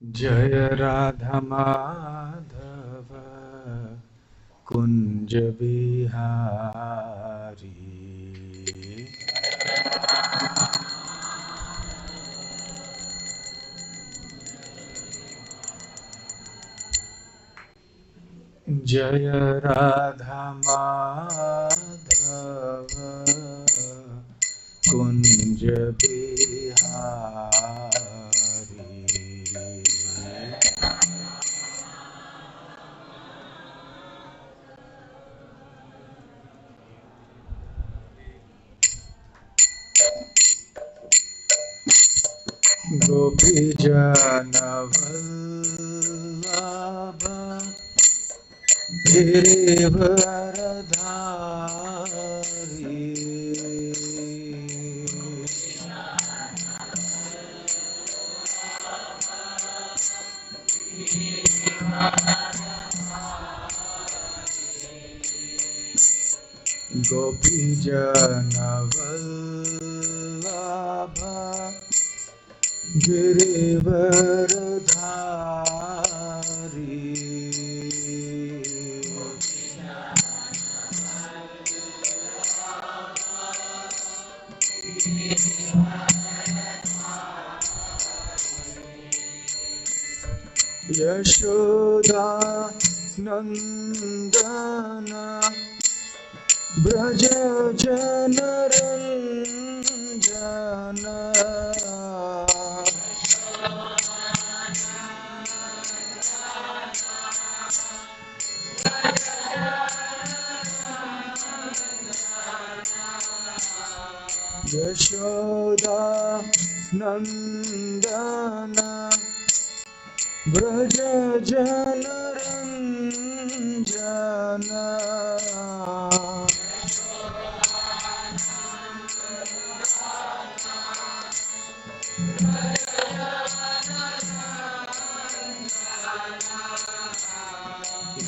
जय राधा माधव कुंज बिहारी। जय राधा माधव कुंज बिहारी। गोपी जन वल्लभ गिरिवरधारी। गोपी जन वल्लभ गिरिवरधारी। यशोदा नंदन ब्रज जनरंजन। यशोदा नंदन ब्रज जनरंजन।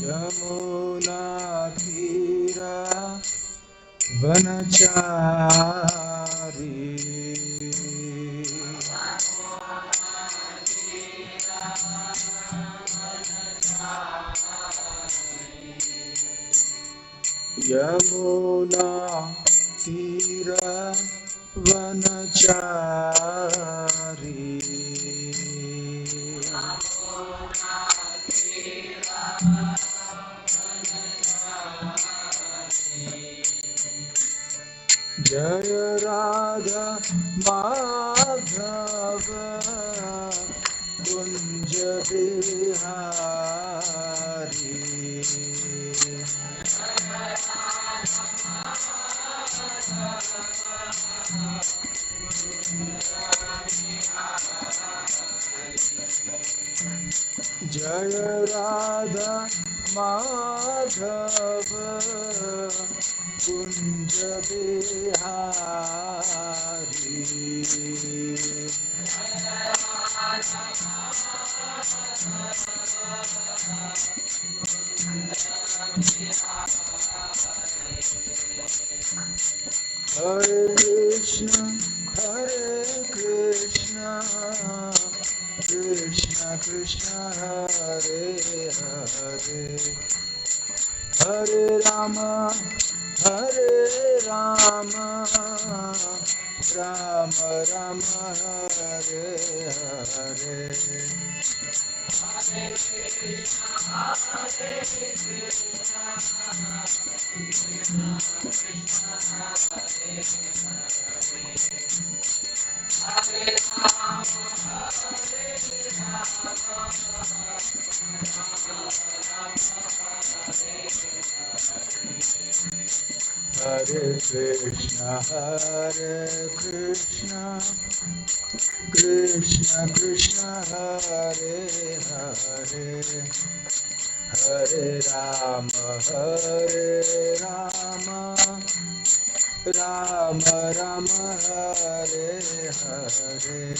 यमुना तीरा वनचारी। यमुना तीरा वनचारी। जय राधा माधव कुंज बिहारी। जय राधा माधव कुंज बिहारी। हरे कृष्ण कृष्ण कृष्ण हरे हरे, हरे राम राम राम हरे हरे। हरे कृष्ण कृष्ण कृष्ण हरे हरे, हरे Ram Ram Ram Hare Hare.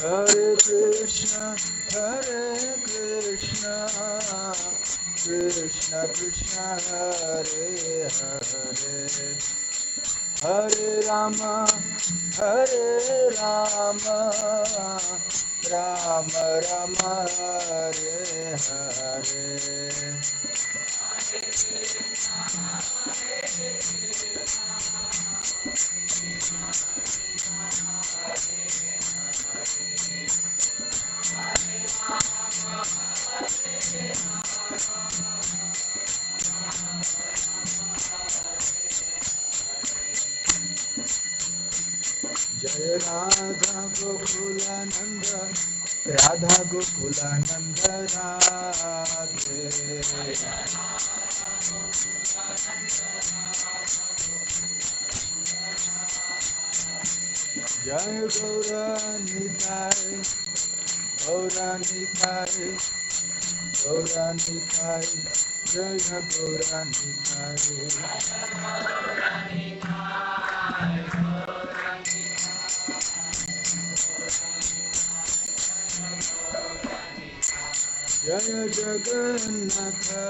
Hare Krishna, Krishna Krishna, Hare Hare, Hare Rama, Rama Rama, Hare Hare. Jai Radha Gokulananda, Radha Gokulananda Radhe. Jai Gauranitai, Gauranitai, Gauranitai, Jai Gauranitai. Jaya Jagannatha,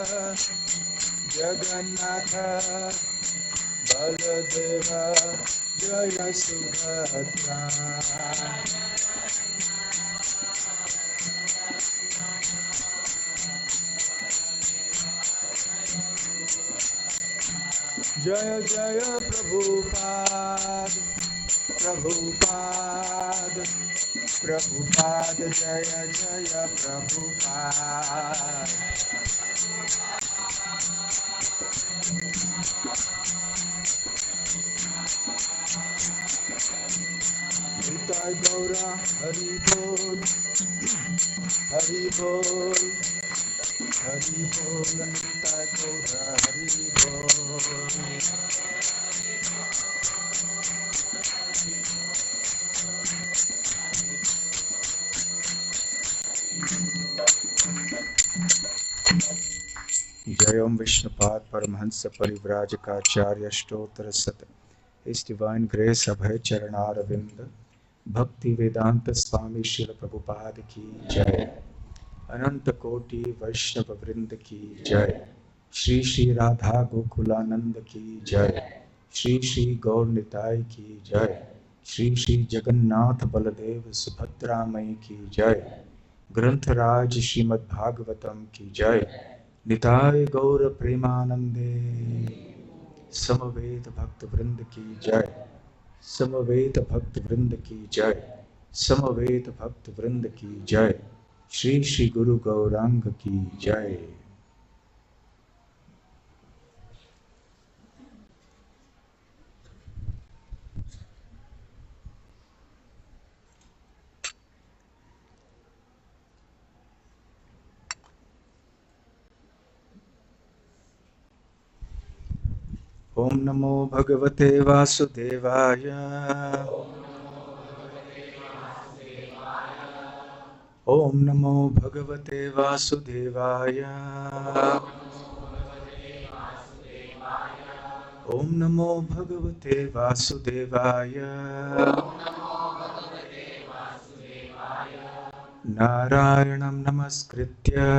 Jagannatha, Baladeva, Jaya Subhadra. Jaya Jaya Prabhupada, Prabhupada, Prabhupada, Jaya Jaya Prabhupada. Nitai Gaura, Hari Bol, Hari Bol, Hari Bol, Nitai Gaura, Hari Bol. Jai Om Vishnupad Paramahansa Parivrajakaacharya Stotra Sat. His Divine Grace Abhay Charanaravind Bhakti Vedanta Swami Srila Prabhupada Ki Jai. Ananta Koti Vaishnava Vrinda Ki Jai. Shri Shri Radha Gokulananda Ki Jai. Shri Shri Gaur Nitai Ki Jai. Shri Shri Jagannath Baladev Subhadra Mai Ki Jai. Grantharaj Srimad Bhagavatam Ki Jai. Nitai Gaur Premanande. Samaveta Bhakta Vrinda Ki Jai. Samaveta Bhakta Vrinda Ki Jai. Samaveta Bhakta Vrinda Ki Jai. Shri Shri Guru Gauranga Ki Jai. Om Namo Bhagavate Vasudevaya. Om Namo Bhagavate Vasudevaya. Om Namo Bhagavate Vasudevaya. Narayanam Namaskritya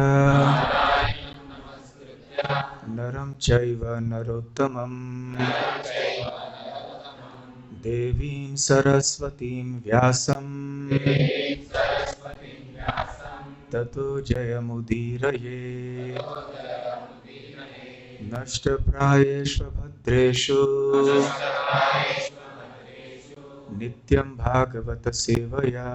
Naram Chaiva Narottamam Devim Saraswatim Vyasam Tato Jayamudiraye Nashta Prayeshva Bhadreshu Nityam Bhagavata Sevaya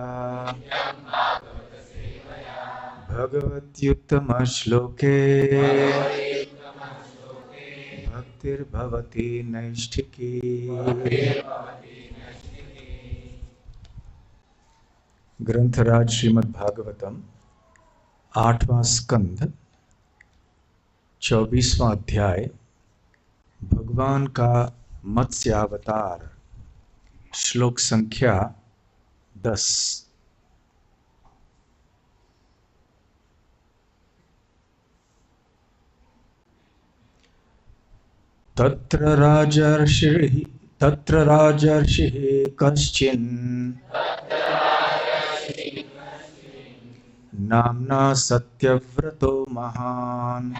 Bhagavatyuttama Shloke Bhaktir Bhavati Naishtiki. ग्रंथराज Shrimad Bhagavatam 8वां स्कंध 24वां अध्याय भगवान का मत्स्यावतार श्लोक संख्या 10। तत्र राजर्षिः कश्चिन् नाम्ना सत्यव्रतो महान्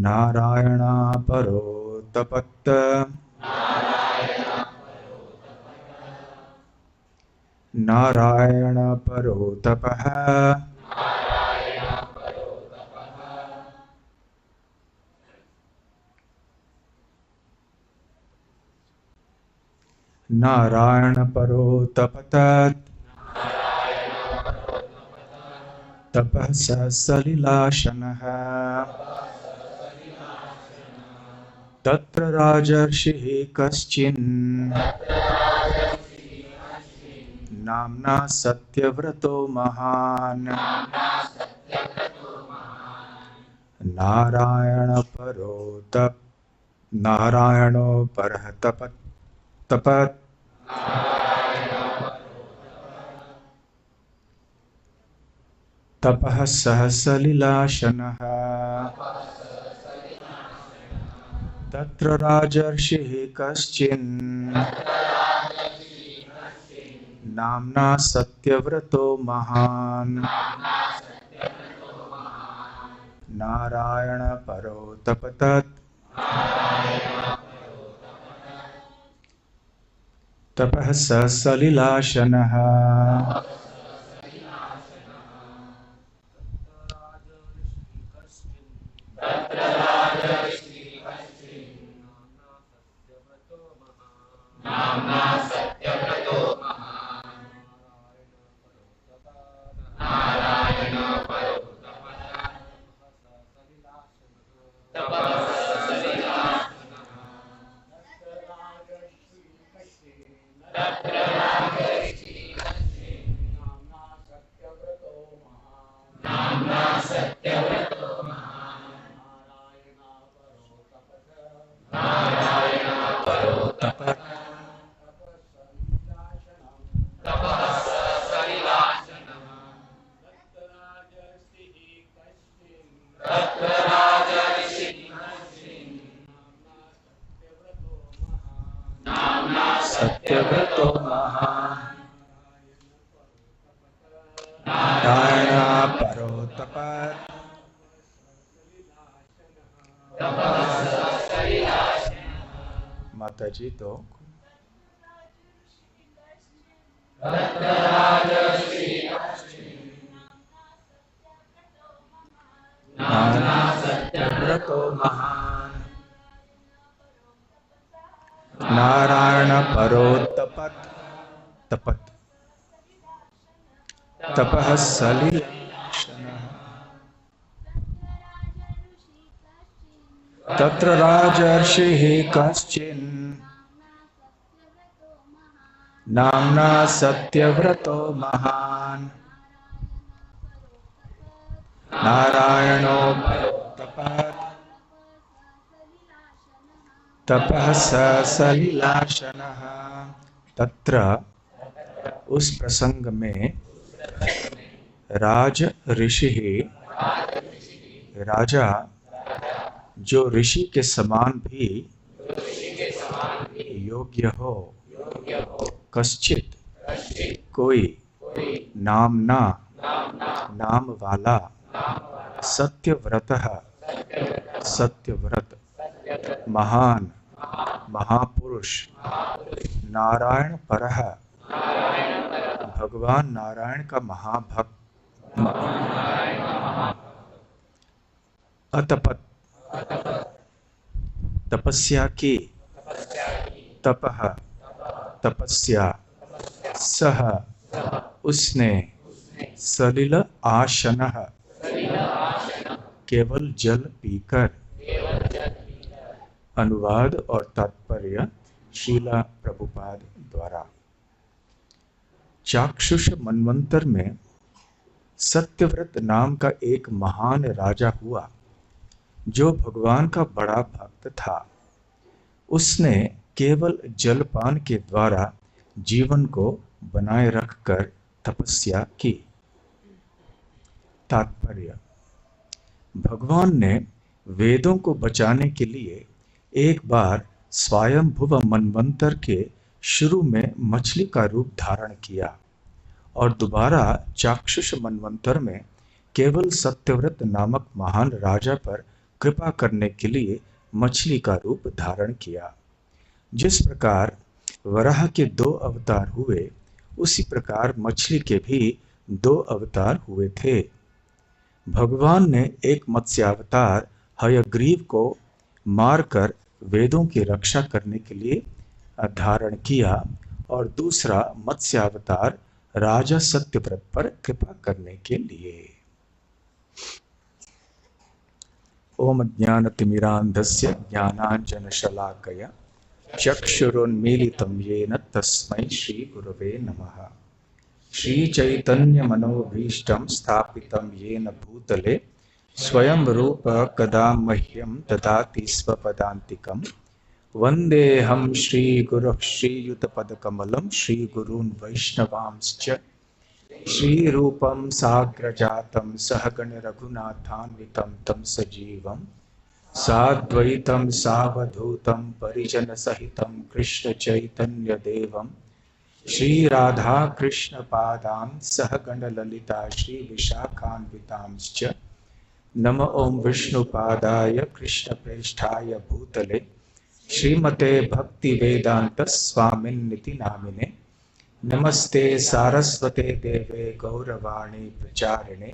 नारायणापरो तपत् नारायणपरो तपः नारायणपरो तपत् तपः स सलिलाशनः तत्र राजर्षिः कश्चिन् नाम्ना सत्यव्रतो महान् नारायणो परः तपत् तपः सह सलिलाशनः तत्र राजर्षिः कश्चिन् नाम्ना सत्यव्रतो महान् नारायणपरो तपत् तपः स सलिलाशनः सत्यव्रतो महान् नारायणपरो तपत् माताजी तो सत्यव्रतो महान् नारायणपरो तपत् तपः सलिलाशनः तत्र राजर्षिः कश्चिन् नाम्ना सत्यव्रतो महान् नारायणो तपत् तपः स सलिलाशनः। तत्र उस प्रसंग में राज ऋषि राजा जो ऋषि के समान भी योग्य हो, कश्चित कोई नामना नाम वाला सत्यव्रतः सत्यव्रत महान महापुरुष नारायण परः भगवान नारायण का महाभक्त अतपत तपस्या की तपः तपस्या सह उसने सलिल आशनः केवल जल पीकर। अनुवाद और तात्पर्य शीला प्रभुपाद द्वारा। चाक्षुष मनवंतर में सत्यव्रत नाम का एक महान राजा हुआ जो भगवान का बड़ा भक्त था। उसने केवल जलपान के द्वारा जीवन को बनाए रखकर तपस्या की। तात्पर्य, भगवान ने वेदों को बचाने के लिए एक बार स्वयंभुव मनवंतर के शुरू में मछली का रूप धारण किया और दोबारा चाक्षुष मनवंतर में केवल सत्यव्रत नामक महान राजा पर कृपा करने के लिए मछली का रूप धारण किया। जिस प्रकार वराह के 2 अवतार हुए, उसी प्रकार मछली के भी 2 अवतार हुए थे। भगवान ने एक मत्स्यावतार हयग्रीव को मारकर वेदों की रक्षा करने के लिए धारण किया और दूसरा मत्स्यावतार राजा सत्यव्रत पर कृपा करने के लिए। ओम ज्ञानतिमिरान्धस्य ज्ञानाञ्जनशलाकया चक्षुरुन्मीलितं येन तस्मै श्रीगुरवे नमः। श्रीचैतन्यमनोभीष्टं स्थापितं येन भूतले स्वयं रूप कदा मह्यं ददाति स्वपदान्तिकं। वन्देऽहं श्रीगुरुः श्रीयुतपदकमलं श्रीगुरून् वैष्णवांश्च श्रीरूपं साग्रजातं सहगण रघुनाथान्वितं तं सजीवं साद्वैतं सावधूतं परिजनसहितं कृष्णचैतन्यदेवं श्रीराधा कृष्णपादान् सहगण ललिता श्रीविशाखान्वितांश्च। नम ओं विष्णुपादाय कृष्णप्रेष्ठाय भूतले श्रीमते भक्तिवेदांत स्वामिन्निति नामिने। नमस्ते सारस्वते देवे गौरवाणी प्रचारिणे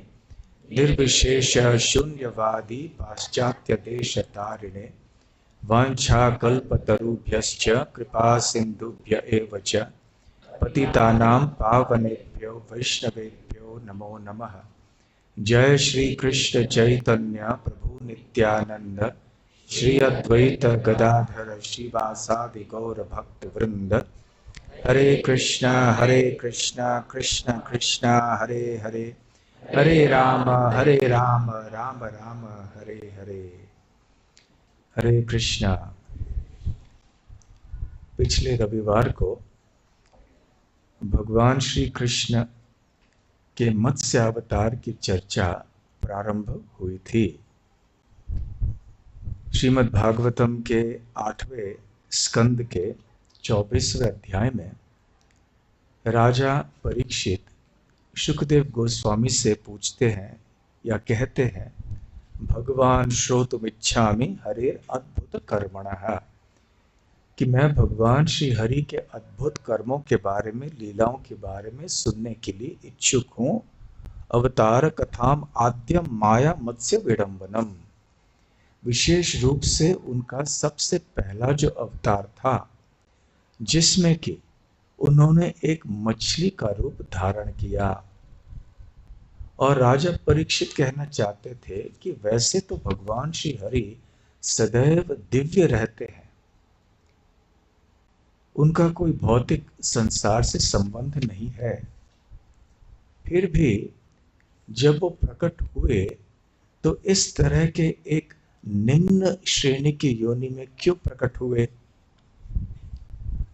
निर्विशेष शून्यवादी पाश्चात्य देशतारिणे। वाञ्छाकल्पतरुभ्यश्च कृपा सिन्धुभ्य एव च पतितानां पावनेभ्यो वैष्णवेभ्यो नमो नमः। जय श्री कृष्ण चैतन्य प्रभु नित्यानंद श्री अद्वैत गदाधर श्रीवासादि गौर भक्त वृंद। हरे कृष्णा कृष्णा कृष्णा हरे हरे, हरे राम राम राम हरे हरे। हरे कृष्णा। पिछले रविवार को भगवान श्री कृष्ण के मत्स्य अवतार की चर्चा प्रारंभ हुई थी। श्रीमद् भागवतम के 8वें स्कंद के 24वें अध्याय में राजा परीक्षित शुकदेव गोस्वामी से पूछते हैं या कहते हैं, भगवान श्रोतुमिच्छामि हरेर अद्भुत कर्मणः, कि मैं भगवान श्री हरि के अद्भुत कर्मों के बारे में, लीलाओं के बारे में सुनने के लिए इच्छुक हूँ। अवतार कथाम आद्यम माया मत्स्य विडंबनम, विशेष रूप से उनका सबसे पहला जो अवतार था जिसमें कि उन्होंने एक मछली का रूप धारण किया। और राजा परीक्षित कहना चाहते थे कि वैसे तो भगवान श्री हरि सदैव दिव्य रहते हैं, उनका कोई भौतिक संसार से संबंध नहीं है, फिर भी जब वो प्रकट हुए तो इस तरह के एक निम्न श्रेणी की योनि में क्यों प्रकट हुए,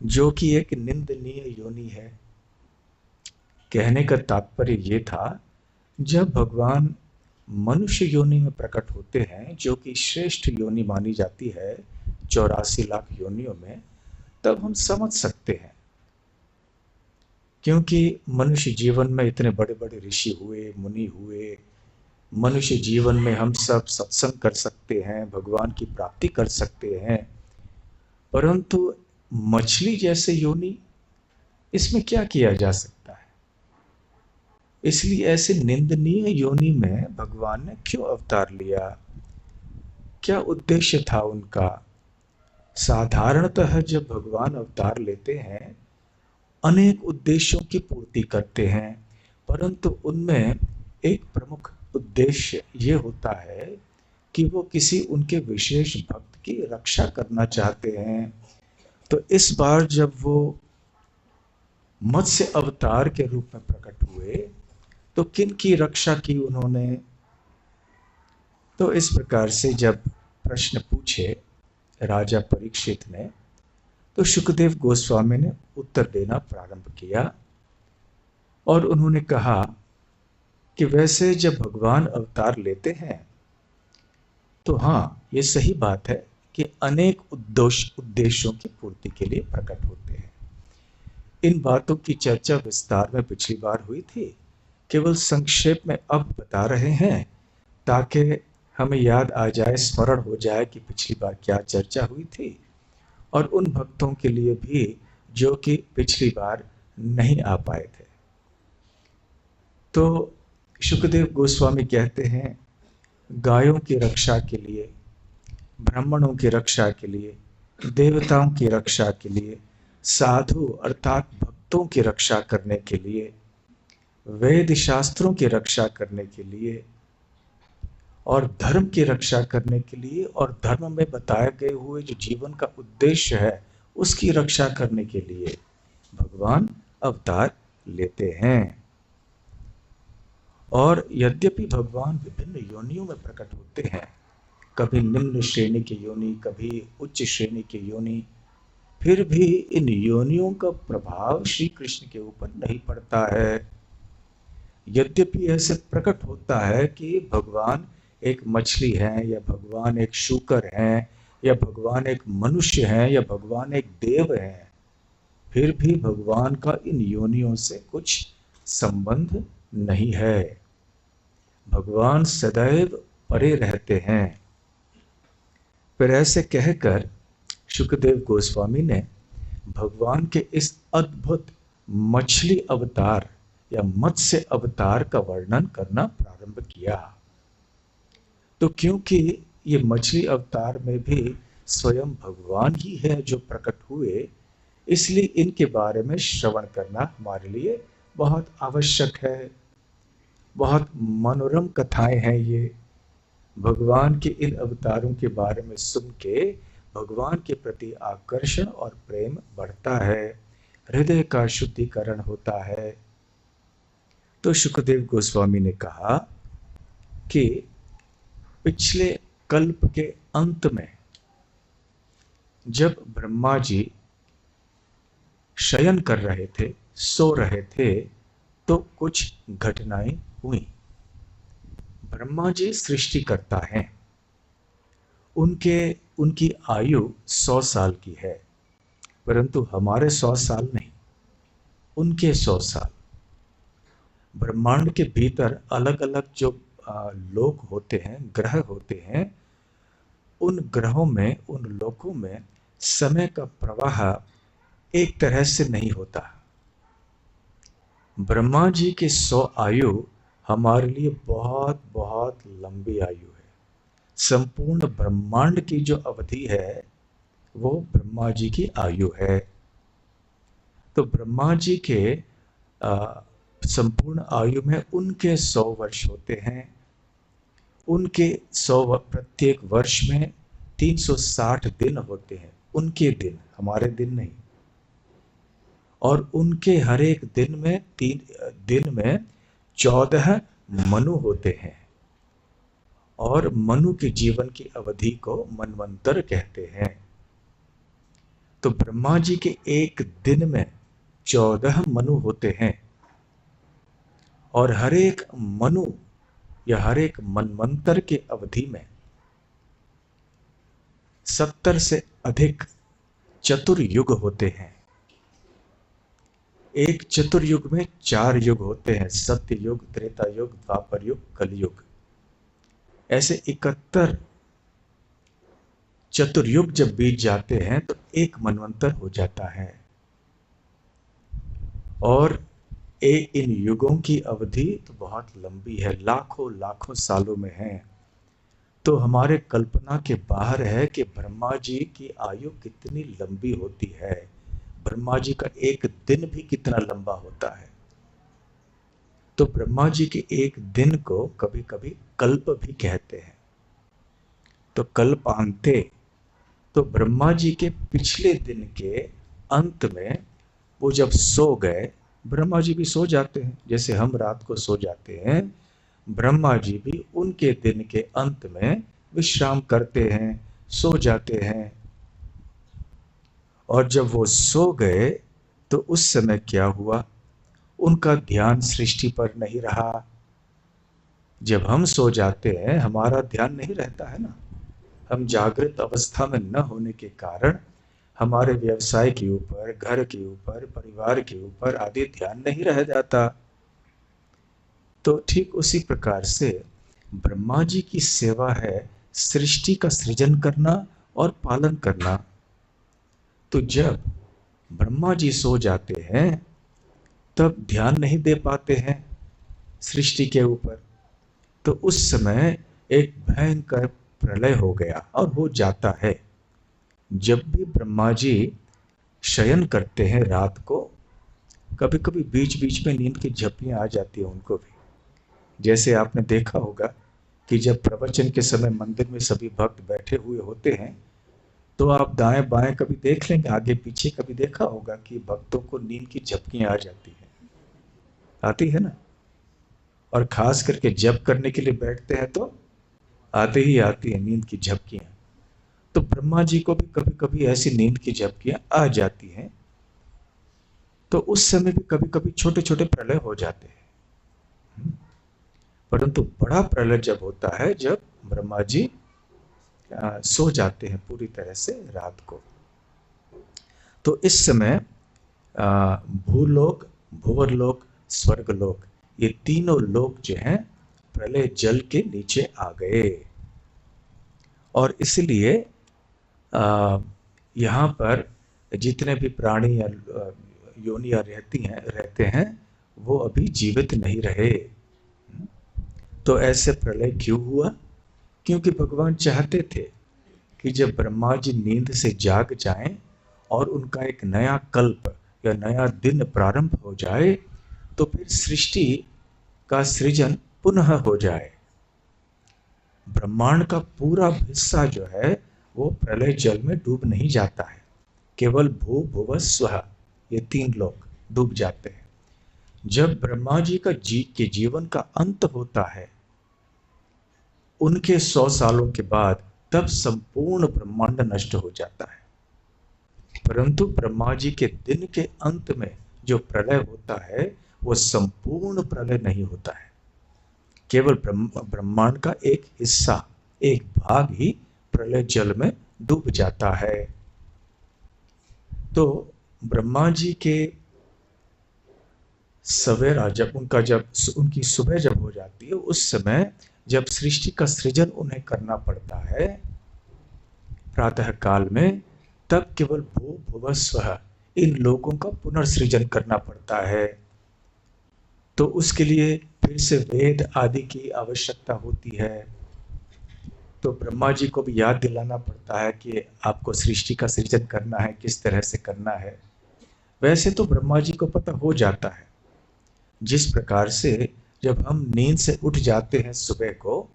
जो कि एक निंदनीय योनि है। कहने का तात्पर्य ये था, जब भगवान मनुष्य योनि में प्रकट होते हैं, जो कि श्रेष्ठ योनि मानी जाती है 84 लाख योनियों में, तब हम समझ सकते हैं, क्योंकि मनुष्य जीवन में इतने बड़े बड़े ऋषि हुए, मुनि हुए, मनुष्य जीवन में हम सब सत्संग कर सकते हैं, भगवान की प्राप्ति कर सकते हैं, परंतु मछली जैसे योनि, इसमें क्या किया जा सकता है। इसलिए ऐसे निंदनीय योनि में भगवान ने क्यों अवतार लिया, क्या उद्देश्य था उनका। साधारणतः जब भगवान अवतार लेते हैं अनेक उद्देश्यों की पूर्ति करते हैं, परंतु उनमें एक प्रमुख उद्देश्य ये होता है कि वो किसी उनके विशेष भक्त की रक्षा करना चाहते हैं। तो इस बार जब वो मत्स्य अवतार के रूप में प्रकट हुए तो किन की रक्षा की उन्होंने। तो इस प्रकार से जब प्रश्न पूछे राजा परीक्षित ने, तो शुकदेव गोस्वामी ने उत्तर देना प्रारंभ किया और उन्होंने कहा कि वैसे जब भगवान अवतार लेते हैं तो हाँ, ये सही बात है कि अनेक उद्देश्यों की पूर्ति के लिए प्रकट होते हैं, इन बातों की चर्चा विस्तार में पिछली बार हुई थी, केवल संक्षेप में अब बता रहे हैं ताकि हमें याद आ जाए, स्मरण हो जाए कि पिछली बार क्या चर्चा हुई थी, और उन भक्तों के लिए भी जो कि पिछली बार नहीं आ पाए थे। तो शुकदेव गोस्वामी कहते हैं, गायों की रक्षा के लिए, ब्राह्मणों की रक्षा के लिए, देवताओं की रक्षा के लिए, साधु अर्थात भक्तों की रक्षा करने के लिए, वेद शास्त्रों की रक्षा करने के लिए, और धर्म की रक्षा करने के लिए, और धर्म में बताए गए हुए जो जीवन का उद्देश्य है उसकी रक्षा करने के लिए भगवान अवतार लेते हैं। और यद्यपि भगवान विभिन्न योनियों में प्रकट होते हैं, कभी निम्न श्रेणी की योनि, कभी उच्च श्रेणी की योनि, फिर भी इन योनियों का प्रभाव श्री कृष्ण के ऊपर नहीं पड़ता है। यद्यपि ऐसे प्रकट होता है कि भगवान एक मछली है, या भगवान एक शूकर है, या भगवान एक मनुष्य है, या भगवान एक देव है, फिर भी भगवान का इन योनियों से कुछ संबंध नहीं है। भगवान सदैव परे रहते हैं। फिर ऐसे कहकर शुकदेव गोस्वामी ने भगवान के इस अद्भुत मछली अवतार या मत्स्य अवतार का वर्णन करना प्रारंभ किया। तो क्योंकि ये मछली अवतार में भी स्वयं भगवान ही है जो प्रकट हुए, इसलिए इनके बारे में श्रवण करना हमारे लिए बहुत आवश्यक है। बहुत मनोरम कथाएं हैं ये। भगवान के इन अवतारों के बारे में सुन के भगवान के प्रति आकर्षण और प्रेम बढ़ता है, हृदय का शुद्धिकरण होता है। तो शुकदेव गोस्वामी ने कहा कि पिछले कल्प के अंत में जब ब्रह्मा जी शयन कर रहे थे, सो रहे थे, तो कुछ घटनाएं हुई। ब्रह्मा जी सृष्टिकर्ता हैं, उनकी आयु 100 साल की है, परंतु हमारे 100 साल नहीं, उनके 100 साल। ब्रह्मांड के भीतर अलग अलग जो लोक होते हैं, ग्रह होते हैं, उन ग्रहों में, उन लोकों में समय का प्रवाह एक तरह से नहीं होता। ब्रह्मा जी की 100 आयु हमारे लिए बहुत बहुत लंबी आयु है। संपूर्ण ब्रह्मांड की जो अवधि है वो ब्रह्मा जी की आयु है। तो ब्रह्मा जी के संपूर्ण आयु में उनके 100 वर्ष होते हैं। उनके 100 प्रत्येक वर्ष में 360 दिन होते हैं, उनके दिन, हमारे दिन नहीं। और उनके हर एक दिन में 3 दिन में 14 मनु होते हैं, और मनु के जीवन की अवधि को मनवंतर कहते हैं। तो ब्रह्मा जी के एक दिन में 14 मनु होते हैं, और हर एक मनु या हर एक मनवंतर के अवधि में 70 से अधिक चतुर्युग होते हैं। एक चतुर्युग में 4 युग होते हैं, सत्य युग, त्रेता युग, द्वापर युग, कलयुग। ऐसे 71 चतुर्युग जब बीत जाते हैं तो एक मनवंतर हो जाता है। और इन युगों की अवधि तो बहुत लंबी है, लाखों लाखों सालों में है। तो हमारे कल्पना के बाहर है कि ब्रह्मा जी की आयु कितनी लंबी होती है। ब्रह्मा जी का एक दिन भी कितना लंबा होता है। तो ब्रह्मा जी के एक दिन को कभी कभी कल्प भी कहते हैं। तो कल्पांते, तो ब्रह्मा जी के पिछले दिन के अंत में वो जब सो गए, ब्रह्मा जी भी सो जाते हैं जैसे हम रात को सो जाते हैं, ब्रह्मा जी भी उनके दिन के अंत में विश्राम करते हैं, सो जाते हैं। और जब वो सो गए तो उस समय क्या हुआ, उनका ध्यान सृष्टि पर नहीं रहा। जब हम सो जाते हैं हमारा ध्यान नहीं रहता है ना, हम जागृत अवस्था में न होने के कारण हमारे व्यवसाय के ऊपर, घर के ऊपर, परिवार के ऊपर आदि ध्यान नहीं रह जाता। तो ठीक उसी प्रकार से ब्रह्मा जी की सेवा है सृष्टि का सृजन करना और पालन करना। तो जब ब्रह्मा जी सो जाते हैं तब ध्यान नहीं दे पाते हैं सृष्टि के ऊपर, तो उस समय एक भयंकर प्रलय हो गया और हो जाता है। जब भी ब्रह्मा जी शयन करते हैं रात को, कभी कभी बीच बीच में नींद की झपकियां आ जाती है उनको भी। जैसे आपने देखा होगा कि जब प्रवचन के समय मंदिर में सभी भक्त बैठे हुए होते हैं, तो आप दाएं बाएं कभी देख लेंगे, आगे पीछे कभी देखा होगा कि भक्तों को नींद की झपकियां आ जाती है, आती है ना। और खास करके जप करने के लिए बैठते हैं तो आते ही आती है नींद की झपकियां। तो ब्रह्मा जी को भी कभी कभी ऐसी नींद की झपकियां आ जाती हैं। तो उस समय भी कभी कभी छोटे छोटे प्रलय हो जाते हैं। परंतु बड़ा प्रलय जब होता है जब ब्रह्मा जी सो जाते हैं पूरी तरह से रात को। तो इस समय भूलोक, भुवरलोक, स्वर्गलोक, ये तीनों लोक जो हैं प्रलय जल के नीचे आ गए। और इसलिए यहाँ पर जितने भी प्राणी या योनियां रहते हैं वो अभी जीवित नहीं रहे। तो ऐसे प्रलय क्यों हुआ? क्योंकि भगवान चाहते थे कि जब ब्रह्मा जी नींद से जाग जाएं और उनका एक नया कल्प या नया दिन प्रारंभ हो जाए, तो फिर सृष्टि का सृजन पुनः हो जाए। ब्रह्मांड का पूरा हिस्सा जो है वो प्रलय जल में डूब नहीं जाता है, केवल भू भुव स्वः ये तीन लोग डूब जाते हैं। जब ब्रह्मा जी के जीवन का अंत होता है उनके 100 सालों के बाद, तब संपूर्ण ब्रह्मांड नष्ट हो जाता है। परंतु ब्रह्मा जी के दिन के अंत में जो प्रलय होता है वो संपूर्ण प्रलय नहीं होता है, केवल ब्रह्मांड का एक हिस्सा, एक भाग ही प्रलय जल में डूब जाता है। तो ब्रह्मा जी के सवेरा जब उनकी सुबह जब हो जाती है, उस समय जब सृष्टि का सृजन उन्हें करना पड़ता है प्रातः काल में, तब केवल भू भुव स्वः इन लोगों का पुनर्सृजन करना पड़ता है। तो उसके लिए फिर से वेद आदि की आवश्यकता होती है। तो ब्रह्मा जी को भी याद दिलाना पड़ता है कि आपको सृष्टि का सृजन करना है, किस तरह से करना है। वैसे तो ब्रह्मा जी को पता हो जाता है। जिस प्रकार से जब हम नींद से उठ जाते हैं सुबह को,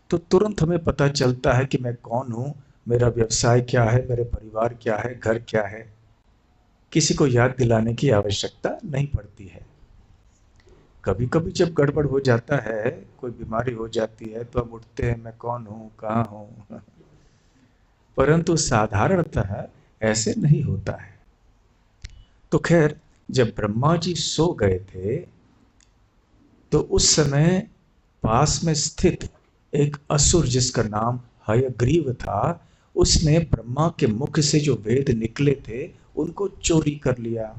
तो तुरंत हमें पता चलता है कि मैं कौन हूँ, मेरा व्यवसाय क्या है, मेरे परिवार क्या है, घर क्या है। किसी को याद दिलाने की आवश्यकता नहीं पड़ती है। कभी कभी जब गड़बड़ हो जाता है, कोई बीमारी हो जाती है, तो हम उठते हैं, मैं कौन हूँ, कहाँ हूँ। परंतु साधारणतः ऐसे नहीं होता है। तो खैर, जब ब्रह्मा जी सो गए थे तो उस समय पास में स्थित एक असुर जिसका नाम हयग्रीव था, उसने ब्रह्मा के मुख से जो वेद निकले थे उनको चोरी कर लिया।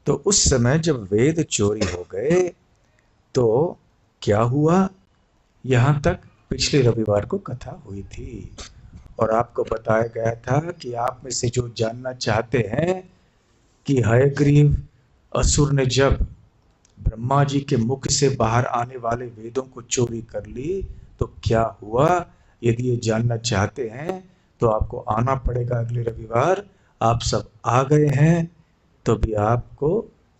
तो उस समय जब वेद चोरी हो गए तो क्या हुआ, यहां तक पिछले रविवार को कथा हुई थी और आपको बताया गया था कि आप में से जो जानना चाहते हैं कि हयग्रीव असुर ने जब ब्रह्मा जी के मुख से बाहर आने वाले वेदों को चोरी कर ली तो क्या हुआ, यदि ये जानना चाहते हैं तो आपको आना पड़ेगा अगले रविवार। आप सब आ गए हैं तो भी आपको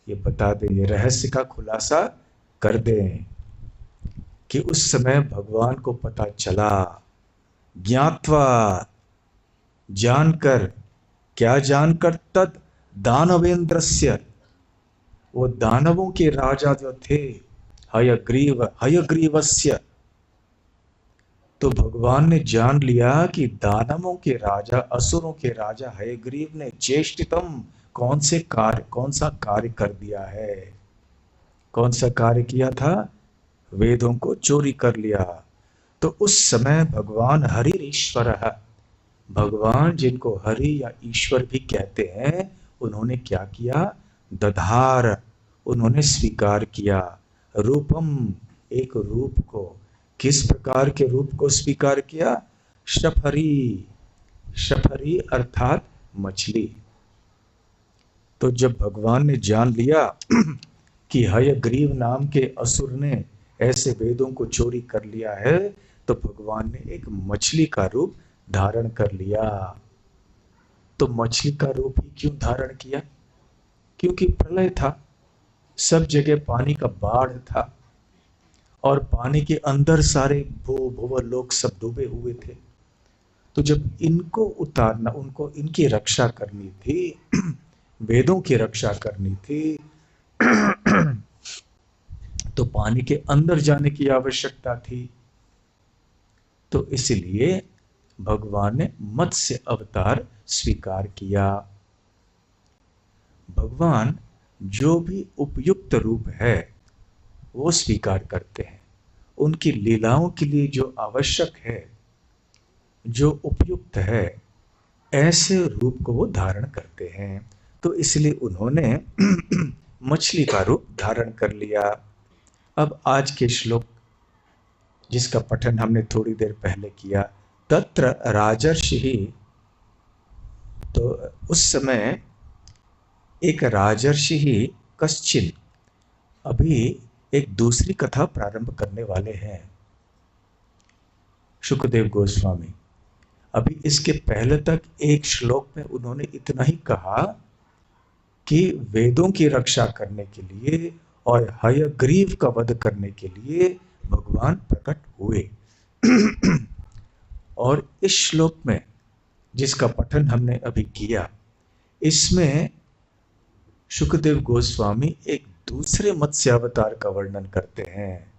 ये बता दें, ये रहस्य का खुलासा कर दें कि उस समय भगवान को पता चला, ज्ञात्वा जानकर, क्या जानकर, तद दानवेंद्रस्य, वो दानवों के राजा जो थे, हयग्रीवस्य, तो भगवान ने जान लिया कि दानवों के राजा, असुरों के राजा हयग्रीव ने चेष्टितम, कौन सा कार्य कर दिया है। कौन सा कार्य किया था? वेदों को चोरी कर लिया। तो उस समय भगवान हरिश्वर भगवान जिनको हरि या ईश्वर भी कहते हैं, उन्होंने क्या किया? दधार, उन्होंने स्वीकार किया। रूपम, एक रूप को। किस प्रकार के रूप को स्वीकार किया? शफरी, शफरी अर्थात मछली। तो जब भगवान ने जान लिया कि हयग्रीव नाम के असुर ने ऐसे वेदों को चोरी कर लिया है, तो भगवान ने एक मछली का रूप धारण कर लिया। तो मछली का रूप ही क्यों धारण किया? क्योंकि प्रलय था, सब जगह पानी का बाढ़ था और पानी के अंदर सारे भूव लोग सब डूबे हुए थे। तो जब इनको उतारना, उनको इनकी रक्षा करनी थी, वेदों की रक्षा करनी थी, तो पानी के अंदर जाने की आवश्यकता थी। तो इसलिए भगवान ने मत्स्य अवतार स्वीकार किया। भगवान जो भी उपयुक्त रूप है वो स्वीकार करते हैं। उनकी लीलाओं के लिए जो आवश्यक है, जो उपयुक्त है, ऐसे रूप को वो धारण करते हैं। तो इसलिए उन्होंने मछली का रूप धारण कर लिया। अब आज के श्लोक जिसका पठन हमने थोड़ी देर पहले किया, तत्र राजर्षि, तो उस समय एक राजर्षि कश्चिन, अभी एक दूसरी कथा प्रारंभ करने वाले हैं शुकदेव गोस्वामी। अभी इसके पहले तक एक श्लोक में उन्होंने इतना ही कहा कि वेदों की रक्षा करने के लिए और हयग्रीव का वध करने के लिए भगवान प्रकट हुए। और इस श्लोक में जिसका पठन हमने अभी किया, इसमें शुकदेव गोस्वामी एक दूसरे मत्स्य अवतार का वर्णन करते हैं।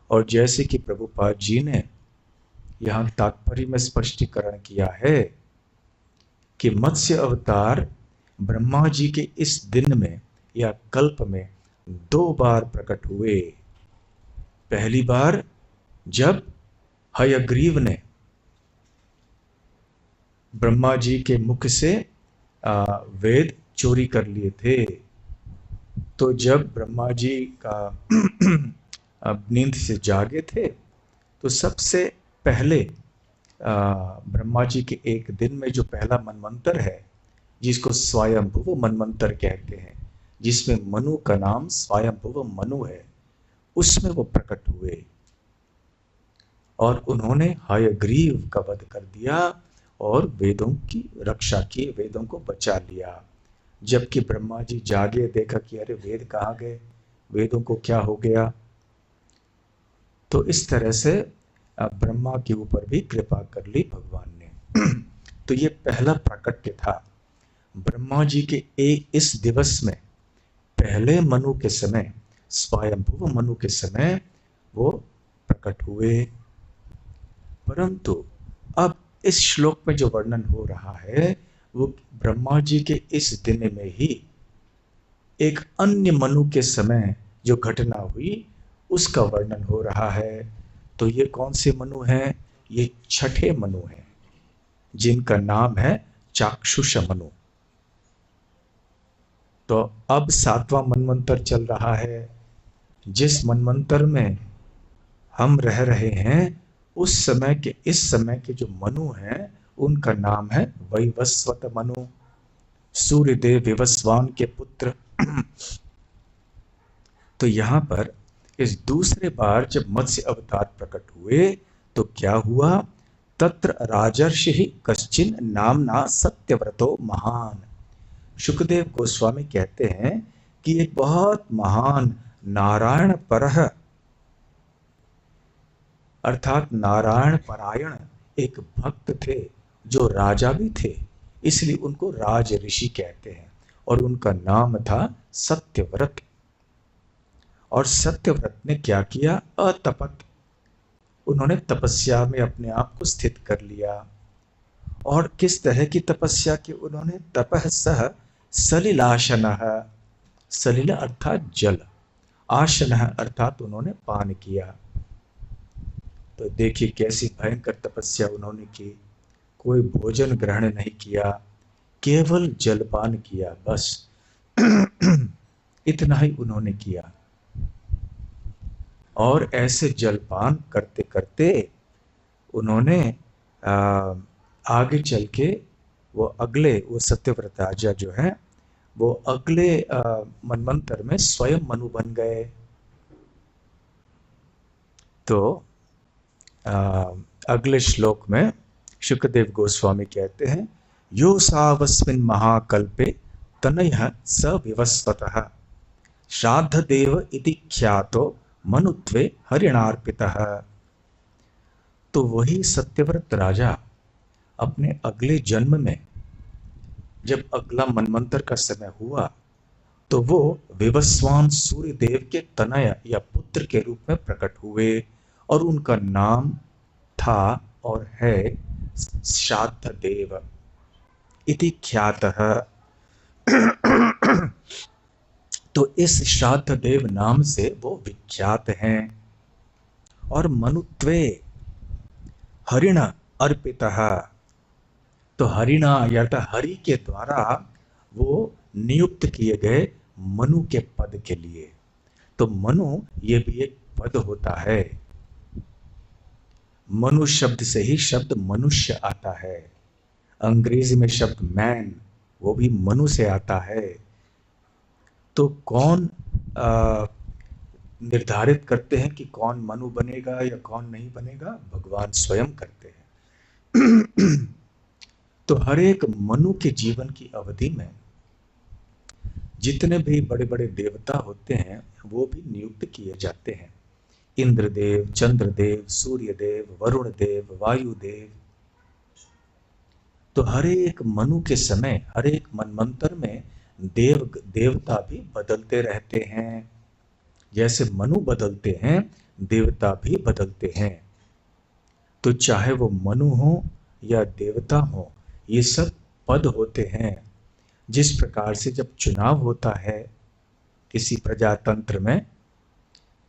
और जैसे कि प्रभुपाद जी ने यहाँ तात्पर्य में स्पष्टीकरण किया है कि मत्स्य अवतार ब्रह्मा जी के इस दिन में या कल्प में 2 बार प्रकट हुए। पहली बार जब हयग्रीव ने ब्रह्मा जी के मुख से वेद चोरी कर लिए थे। तो जब ब्रह्मा जी का नींद से जागे थे, तो सबसे पहले ब्रह्मा जी के एक दिन में जो पहला मनमंत्र है, जिसको स्वयंभुव मनमंत्र कहते हैं, जिसमें मनु का नाम स्वयंभुव मनु है, उसमें वो प्रकट हुए और उन्होंने हयग्रीव का वध कर दिया और वेदों की रक्षा की, वेदों को बचा लिया। जबकि ब्रह्मा जी जागे, देखा कि अरे वेद कहाँ गए, वेदों को क्या हो गया। तो इस तरह से ब्रह्मा के ऊपर भी कृपा कर ली भगवान ने। तो ये पहला प्राकट्य था। ब्रह्मा जी के इस दिवस में पहले मनु के समय, स्वयंभुव मनु के समय वो प्रकट हुए। परंतु अब इस श्लोक में जो वर्णन हो रहा है, वो ब्रह्मा जी के इस दिन में ही एक अन्य मनु के समय जो घटना हुई उसका वर्णन हो रहा है। तो ये कौन से मनु हैं? ये छठे मनु हैं, जिनका नाम है चाक्षुष मनु। तो अब 7वां मनमंत्र चल रहा है। जिस मनमंत्र में हम रह रहे हैं, उस समय के, इस समय के जो मनु हैं, उनका नाम है वैवस्वत मनु, सूर्यदेव विवस्वान के पुत्र। तो यहां पर इस दूसरे बार जब मत्स्य अवतार प्रकट हुए, तो क्या हुआ? तत्र राजर्षि कश्चिन नामना सत्यव्रतो महान। शुकदेव गोस्वामी कहते हैं कि एक बहुत महान नारायण परह, अर्थात नारायण परायण एक भक्त थे, जो राजा भी थे, इसलिए उनको राज ऋषि कहते हैं। और उनका नाम था सत्यव्रत। और सत्यव्रत ने क्या किया? अतपत, उन्होंने तपस्या में अपने आप को स्थित कर लिया। और किस तरह की तपस्या की उन्होंने? तपः सह सलिलाशनः, सलिल अर्थात जल, आशनः अर्थात उन्होंने पान किया। तो देखिए कैसी भयंकर तपस्या उन्होंने की। कोई भोजन ग्रहण नहीं किया, केवल जलपान किया, बस इतना ही उन्होंने किया। और ऐसे जलपान करते करते उन्होंने आगे चल के वो सत्यव्रत राजा जो है वो अगले मनवंतर में स्वयं मनु बन गए। तो अगले श्लोक में शुकदेव गोस्वामी कहते हैं, यो सावस्मिन् महाकल्पे तनयः स विवस्वतः श्राद्ध देव इति ख्यातो मनुत्वे हरिणार्पितः। तो वही सत्यव्रत राजा अपने अगले जन्म में जब अगला मनवंतर का समय हुआ तो वो विवस्वान सूर्य देव के तनय या पुत्र के रूप में प्रकट हुए और उनका नाम था और है श्राद्ध देव इति ख्यातः। तो इस श्राद्ध देव नाम से वो विख्यात हैं। और मनुत्वे हरिण अर्पितः, तो हरिणा या हरि के द्वारा वो नियुक्त किए गए मनु के पद के लिए। तो मनु ये भी एक पद होता है। मनु शब्द से ही शब्द मनुष्य आता है। अंग्रेजी में शब्द मैन वो भी मनु से आता है। तो कौन निर्धारित करते हैं कि कौन मनु बनेगा या कौन नहीं बनेगा? भगवान स्वयं करते हैं। तो हर एक मनु के जीवन की अवधि में जितने भी बड़े बड़े देवता होते हैं वो भी नियुक्त किए जाते हैं। इंद्रदेव, चंद्रदेव, सूर्यदेव, वरुण देव, वायुदेव। तो हर एक मनु के समय, हर एक मनवंतर में देवता भी बदलते रहते हैं। जैसे मनु बदलते हैं देवता भी बदलते हैं। तो चाहे वो मनु हो या देवता हो, ये सब पद होते हैं। जिस प्रकार से जब चुनाव होता है किसी प्रजातंत्र में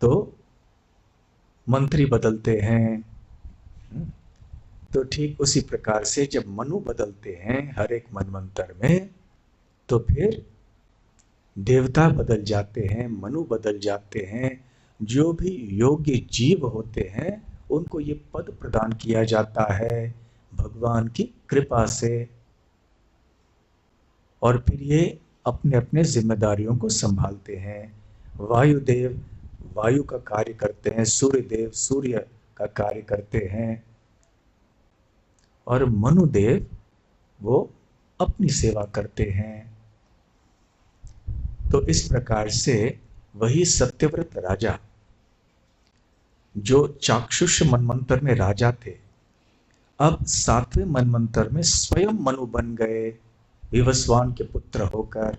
तो मंत्री बदलते हैं, तो ठीक उसी प्रकार से जब मनु बदलते हैं हर एक मनवंतर में तो फिर देवता बदल जाते हैं, मनु बदल जाते हैं। जो भी योग्य जीव होते हैं उनको ये पद प्रदान किया जाता है भगवान की कृपा से। और फिर ये अपने अपने जिम्मेदारियों को संभालते हैं। वायुदेव वायु का कार्य करते हैं, सूर्यदेव सूर्य का कार्य करते हैं और मनुदेव वो अपनी सेवा करते हैं। तो इस प्रकार से वही सत्यव्रत राजा जो चाक्षुष मनवंतर में राजा थे, अब 7वें मनवंतर में स्वयं मनु बन गए विवस्वान के पुत्र होकर।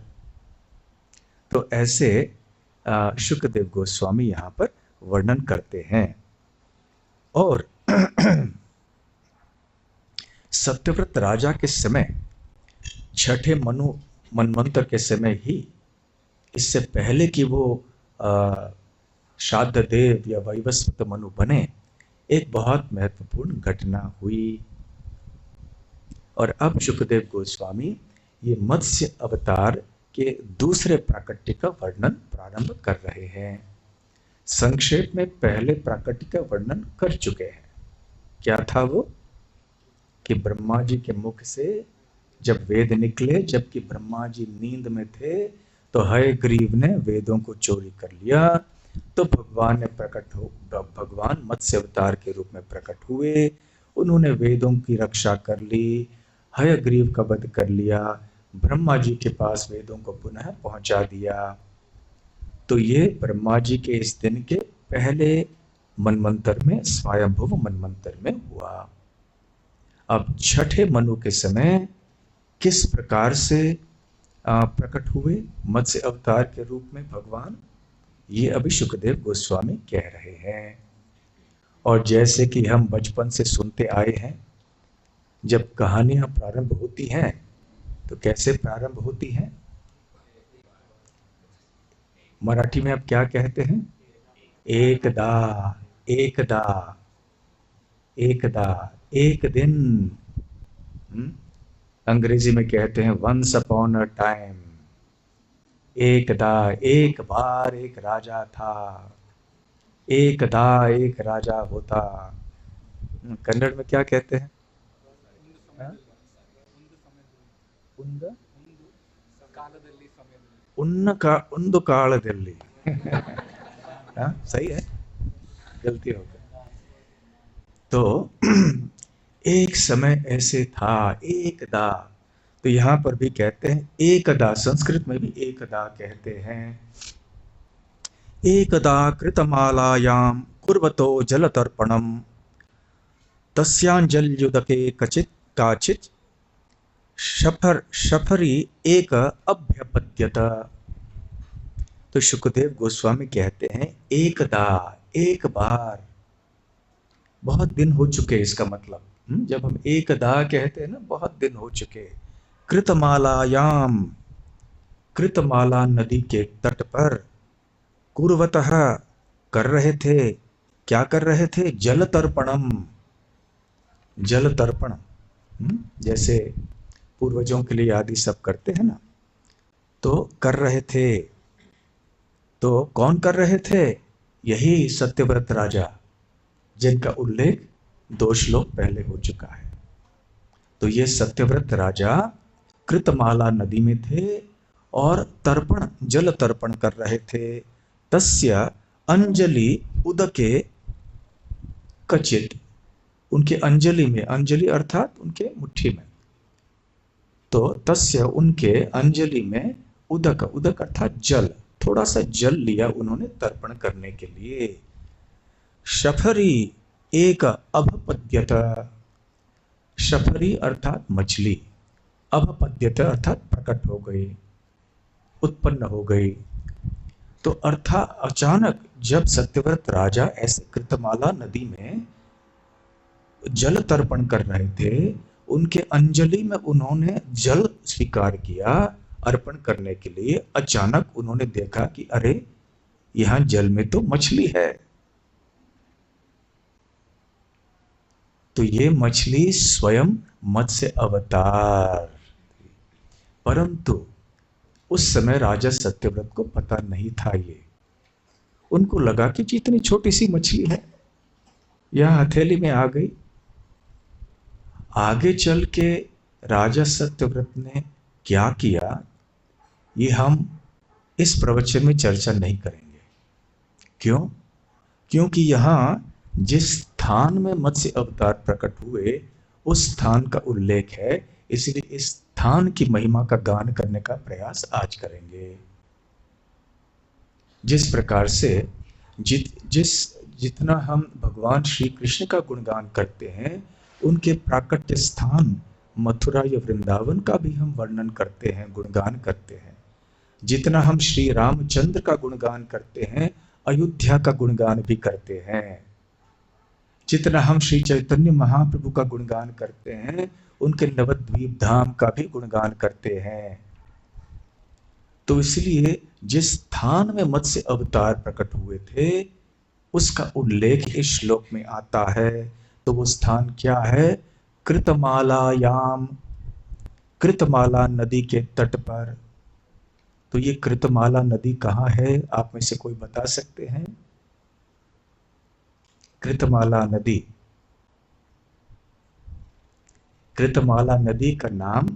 तो ऐसे शुकदेव गोस्वामी यहाँ पर वर्णन करते हैं। और सत्यव्रत राजा के समय, छठे मनु मनवंतर के समय ही, इससे पहले कि वो श्राद्ध देव या वैवस्वत मनु बने, एक बहुत महत्वपूर्ण घटना हुई। और अब शुकदेव गोस्वामी ये मत्स्य अवतार के दूसरे प्राकट्य का वर्णन प्रारंभ कर रहे हैं। संक्षेप में पहले प्राकट्य का वर्णन कर चुके हैं। क्या था वो? कि ब्रह्मा जी के मुख से जब वेद निकले, जबकि ब्रह्मा जी नींद में थे, तो हयग्रीव ने वेदों को चोरी कर लिया। तो भगवान ने भगवान मत्स्य अवतार के रूप में प्रकट हुए। उन्होंने वेदों की रक्षा कर ली, हयग्रीव का वध कर लिया, ब्रह्मा जी के पास वेदों को पुनः पहुंचा दिया। तो ये ब्रह्मा जी के इस दिन के पहले मनवंतर में, स्वयंभुव मनवंतर में हुआ। अब छठे मनु के समय किस प्रकार से प्रकट हुए मत्स्य अवतार के रूप में भगवान, ये अभी शुकदेव गोस्वामी कह रहे हैं। और जैसे कि हम बचपन से सुनते आए हैं, जब कहानियां प्रारंभ होती हैं तो कैसे प्रारंभ होती हैं? मराठी में आप क्या कहते हैं? एकदा एकदा एकदा, एक दिन। अंग्रेजी में कहते हैं वंस अपॉन अ टाइम, एकदा, एक बार एक राजा था, एकदा एक राजा होता। कन्नड़ में क्या कहते हैं? हाँ? उंद उन्न का उंद कालदल्ली। हाँ, सही है, गलती हो गई। तो एक समय ऐसे था, एकदा। तो यहां पर भी कहते हैं एकदा, संस्कृत में भी एकदा कहते हैं। एकदा कृतमालायां कुर्वतो जलतर्पणम् तस्यांजल्युदके कचित् काचित् शफरी एक अभ्यपद्यत। तो सुखदेव गोस्वामी कहते हैं एकदा, एक बार, बहुत दिन हो चुके, इसका मतलब जब हम एकदा कहते हैं ना, बहुत दिन हो चुके। कृतमालायाम, कृतमाला नदी के तट पर, कुर्वतः कर रहे थे, क्या कर रहे थे? जल तर्पणम, जल तर्पण। जैसे पूर्वजों के लिए आदि सब करते हैं ना, तो कर रहे थे। तो कौन कर रहे थे? यही सत्यव्रत राजा, जिनका उल्लेख 2 श्लोक पहले हो चुका है। तो ये सत्यव्रत राजा कृतमाला नदी में थे और तर्पण, जल तर्पण कर रहे थे। तस्य अंजलि उदके कचित, उनके अंजलि में, अंजलि अर्थात उनके मुट्ठी में, तो तस्य उनके अंजलि में उदक, उदक अर्थात जल, थोड़ा सा जल लिया उन्होंने तर्पण करने के लिए। शफरी एक अभपद्यत, शफरी अर्थात मछली, अभपद्यत अर्थात प्रकट हो गई, उत्पन्न हो गई। तो अर्थात अचानक जब सत्यव्रत राजा ऐसे कृतमाला नदी में जल तर्पण कर रहे थे, उनके अंजलि में उन्होंने जल स्वीकार किया अर्पण करने के लिए। अचानक उन्होंने देखा कि अरे, यहां जल में तो मछली है। तो ये मछली स्वयं मत्स्य अवतार। परंतु उस समय राजा सत्यव्रत को पता नहीं था ये। उनको लगा कि जितनी छोटी सी मछली है, यह हथेली में आ गई। आगे चल के राजा सत्यव्रत ने क्या किया, ये हम इस प्रवचन में चर्चा नहीं करेंगे। क्यों? क्योंकि यहां जिस स्थान में मत्स्य अवतार प्रकट हुए, उस स्थान का उल्लेख है, इसलिए इस स्थान की महिमा का गान करने का प्रयास आज करेंगे। जिस प्रकार से जितना हम भगवान श्री कृष्ण का गुणगान करते हैं, उनके प्राकट्य स्थान मथुरा या वृंदावन का भी हम वर्णन करते हैं, गुणगान करते हैं। जितना हम श्री रामचंद्र का गुणगान करते हैं, अयोध्या का गुणगान भी करते हैं। जितना हम श्री चैतन्य महाप्रभु का गुणगान करते हैं, उनके नवद्वीप धाम का भी गुणगान करते हैं। तो इसलिए जिस स्थान में मत्स्य अवतार प्रकट हुए थे, उसका उल्लेख इस श्लोक में आता है। तो वो स्थान क्या है? कृतमालायाम, कृतमाला नदी के तट पर। तो ये कृतमाला नदी कहाँ है? आप में से कोई बता सकते हैं? कृतमाला नदी, कृतमाला नदी का नाम,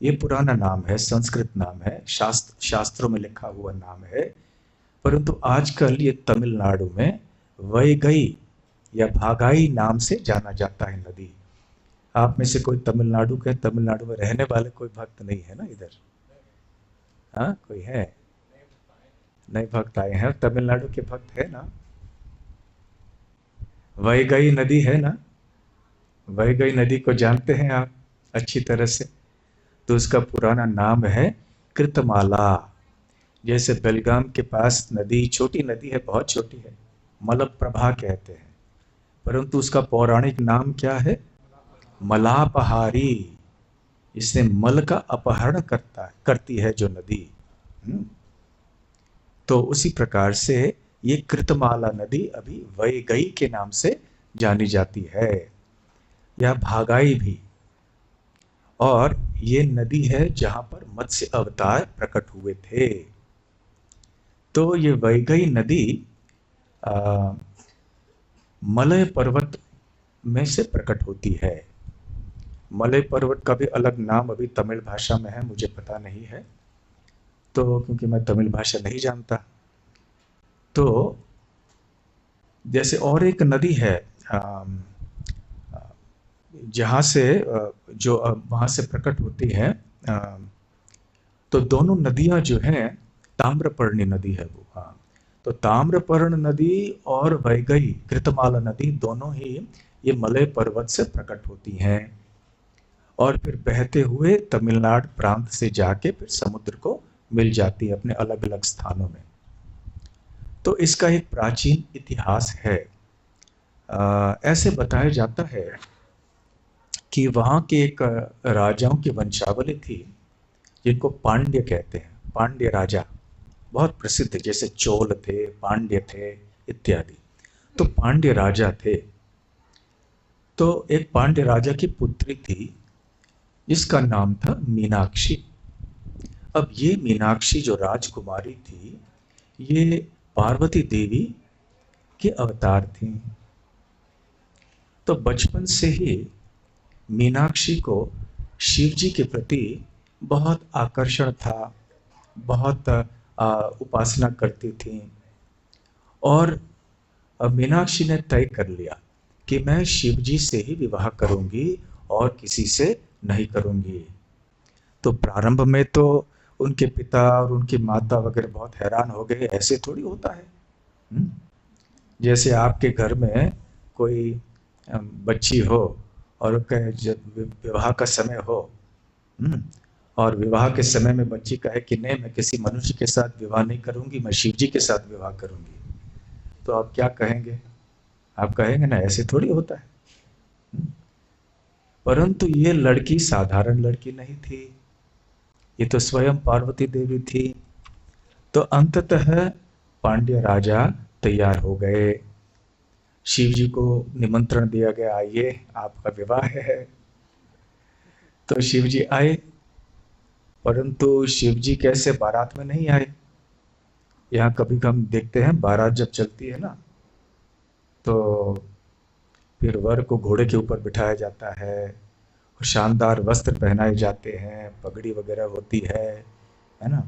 ये पुराना नाम है, संस्कृत नाम है, शास्त्रों में लिखा हुआ नाम है। परंतु आजकल ये तमिलनाडु में वैगई या भागाई नाम से जाना जाता है नदी। आप में से कोई तमिलनाडु के, तमिलनाडु में रहने वाले कोई भक्त नहीं है ना इधर? हाँ, कोई है? नए भक्त आए हैं, तमिलनाडु के भक्त है ना? वैगई नदी है ना? वैगई नदी को जानते हैं आप अच्छी तरह से? तो उसका पुराना नाम है कृतमाला। जैसे बेलगाम के पास नदी, छोटी नदी है, बहुत छोटी है, मलप्रभा कहते हैं, परंतु उसका पौराणिक नाम क्या है? मलापहारी। इससे मल का अपहरण करती है जो नदी। तो उसी प्रकार से ये कृतमाला नदी अभी वैगई के नाम से जानी जाती है, या भागाई भी। और ये नदी है जहाँ पर मत्स्य अवतार प्रकट हुए थे। तो ये वैगई नदी मलय पर्वत में से प्रकट होती है। मलय पर्वत का भी अलग नाम अभी तमिल भाषा में है, मुझे पता नहीं है, तो क्योंकि मैं तमिल भाषा नहीं जानता। तो जैसे और एक नदी है जहाँ से जो वहाँ से प्रकट होती है, तो दोनों नदियाँ जो हैं, ताम्रपर्णी नदी है वो, हाँ। तो ताम्रपर्णी नदी और वैगई कृतमाला नदी दोनों ही ये मलय पर्वत से प्रकट होती हैं और फिर बहते हुए तमिलनाडु प्रांत से जाके फिर समुद्र को मिल जाती है अपने अलग अलग स्थानों में। तो इसका एक प्राचीन इतिहास है। ऐसे बताया जाता है कि वहाँ के एक राजाओं की वंशावली थी जिनको पांड्य कहते हैं, पांड्य राजा बहुत प्रसिद्ध, जैसे चोल थे, पांड्य थे इत्यादि। तो पांड्य राजा थे। तो एक पांड्य राजा की पुत्री थी जिसका नाम था मीनाक्षी। अब ये मीनाक्षी जो राजकुमारी थी, ये पार्वती देवी के अवतार थी। तो बचपन से ही मीनाक्षी को शिव जी के प्रति बहुत आकर्षण था, बहुत उपासना करती थी। और मीनाक्षी ने तय कर लिया कि मैं शिव जी से ही विवाह करूंगी और किसी से नहीं करूंगी। तो प्रारंभ में तो उनके पिता और उनकी माता वगैरह बहुत हैरान हो गए, ऐसे थोड़ी होता है। जैसे आपके घर में कोई बच्ची हो और जब विवाह का समय हो, और विवाह के समय में बच्ची कहे कि नहीं, मैं किसी मनुष्य के साथ विवाह नहीं करूंगी, मैं शिव जी के साथ विवाह करूंगी, तो आप क्या कहेंगे? आप कहेंगे ना, ऐसे थोड़ी होता है। परंतु ये लड़की साधारण लड़की नहीं थी, ये तो स्वयं पार्वती देवी थी। तो अंततः पांड्य राजा तैयार हो गए, शिव जी को निमंत्रण दिया गया, आइए आपका विवाह है। तो शिव जी आए, परंतु शिव जी कैसे बारात में नहीं आए। यहाँ कभी हम देखते हैं बारात जब चलती है ना, तो फिर वर को घोड़े के ऊपर बिठाया जाता है, शानदार वस्त्र पहनाए जाते हैं, पगड़ी वगैरह होती है ना,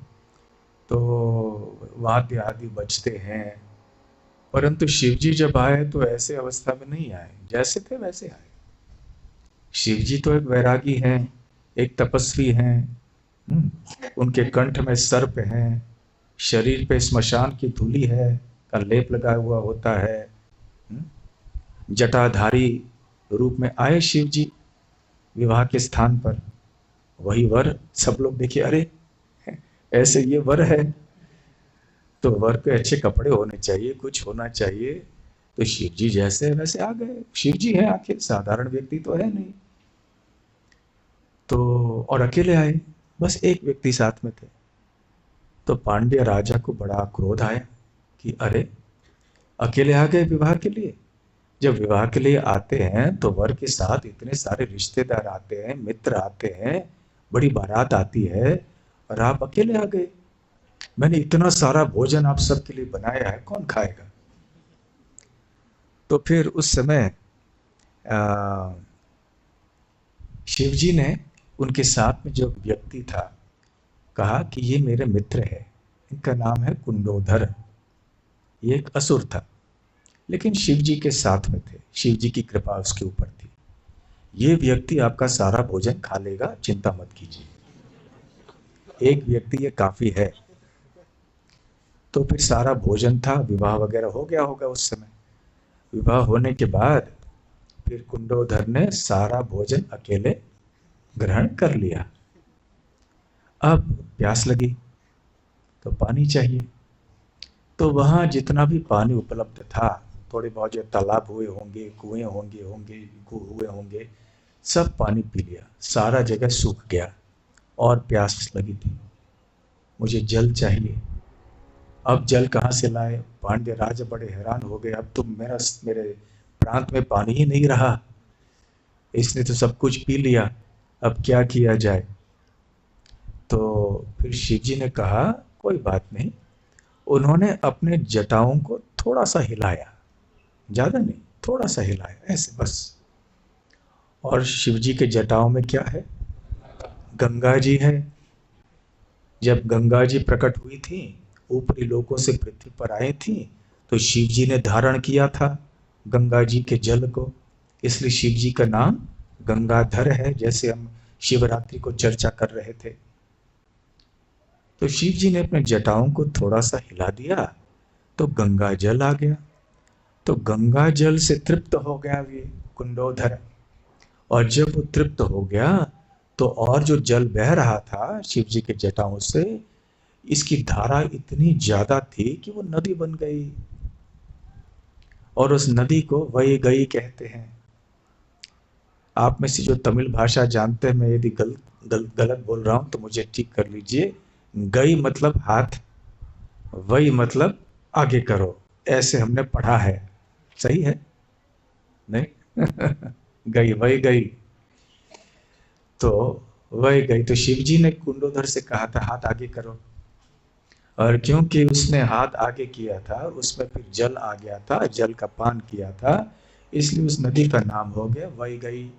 तो वाद्य आदि बजते हैं। परंतु शिव जी जब आए तो ऐसे अवस्था में नहीं आए, जैसे थे वैसे आए। शिव जी तो एक वैरागी हैं, एक तपस्वी हैं। उनके कंठ में सर्प हैं, शरीर पे श्मशान की धूली है का लेप लगा हुआ होता है। जटाधारी रूप में आए शिव जी विवाह के स्थान पर। वही वर, सब लोग देखिए, अरे ऐसे ये वर है, तो वर पे अच्छे कपड़े होने चाहिए, कुछ होना चाहिए। तो शिव जी जैसे वैसे आ गए। शिव जी है आखिर, साधारण व्यक्ति तो है नहीं। तो और अकेले आए, बस एक व्यक्ति साथ में थे। तो पांड्य राजा को बड़ा क्रोध आया कि अरे, अकेले आ गए विवाह के लिए। जब विवाह के लिए आते हैं तो वर के साथ इतने सारे रिश्तेदार आते हैं, मित्र आते हैं, बड़ी बारात आती है, और आप अकेले आ गए। मैंने इतना सारा भोजन आप सबके लिए बनाया है, कौन खाएगा? तो फिर उस समय शिव जी ने उनके साथ में जो व्यक्ति था कहा कि ये मेरे मित्र है, इनका नाम है कुंडोधर। ये एक असुर था, लेकिन शिव जी के साथ में थे, शिव जी की कृपा उसके ऊपर थी। ये व्यक्ति आपका सारा भोजन खा लेगा, चिंता मत कीजिए, एक व्यक्ति ये काफी है। तो फिर सारा भोजन था, विवाह वगैरह हो गया होगा उस समय। विवाह होने के बाद फिर कुंडोधर ने सारा भोजन अकेले ग्रहण कर लिया। अब प्यास लगी तो पानी चाहिए, तो वहां जितना भी पानी उपलब्ध था, थोड़े बहुत जो तालाब हुए होंगे, कुएं हुए होंगे, सब पानी पी लिया, सारा जगह सूख गया और प्यास लगी थी। मुझे जल चाहिए। अब जल कहाँ से लाए? पांड्य राजा बड़े हैरान हो गए, अब तो मेरे प्रांत में पानी ही नहीं रहा, इसने तो सब कुछ पी लिया, अब क्या किया जाए? तो फिर शिव जी ने कहा, कोई बात नहीं। उन्होंने अपने जटाओं को थोड़ा सा हिलाया, ज़्यादा नहीं, थोड़ा सा हिलाया ऐसे बस। और शिव जी के जटाओं में क्या है? गंगा जी है। जब गंगा जी प्रकट हुई थी, ऊपरी लोकों से पृथ्वी पर आई थी, तो शिव जी ने धारण किया था गंगा जी के जल को। इसलिए शिव जी का नाम गंगाधर है, जैसे हम शिवरात्रि को चर्चा कर रहे थे। तो शिव जी ने अपने जटाओं को थोड़ा सा हिला दिया, तो गंगा जल आ गया। तो गंगा जल से तृप्त हो गया ये कुंडोधर। और जब वो तृप्त हो गया, तो और जो जल बह रहा था शिव जी के जटाओं से, इसकी धारा इतनी ज्यादा थी कि वो नदी बन गई। और उस नदी को वही गई कहते हैं। आप में से जो तमिल भाषा जानते हैं, मैं यदि गलत बोल रहा हूं तो मुझे ठीक कर लीजिए। गई मतलब हाथ, वही मतलब आगे करो, ऐसे हमने पढ़ा है। सही है? नहीं? गई, वही गई। तो वही गई। तो शिव जी ने कुंडोधर से कहा था हाथ आगे करो, और क्योंकि उसने हाथ आगे किया था, उसमें फिर जल आ गया था, जल का पान किया था, इसलिए उस नदी का नाम हो गया वैगई।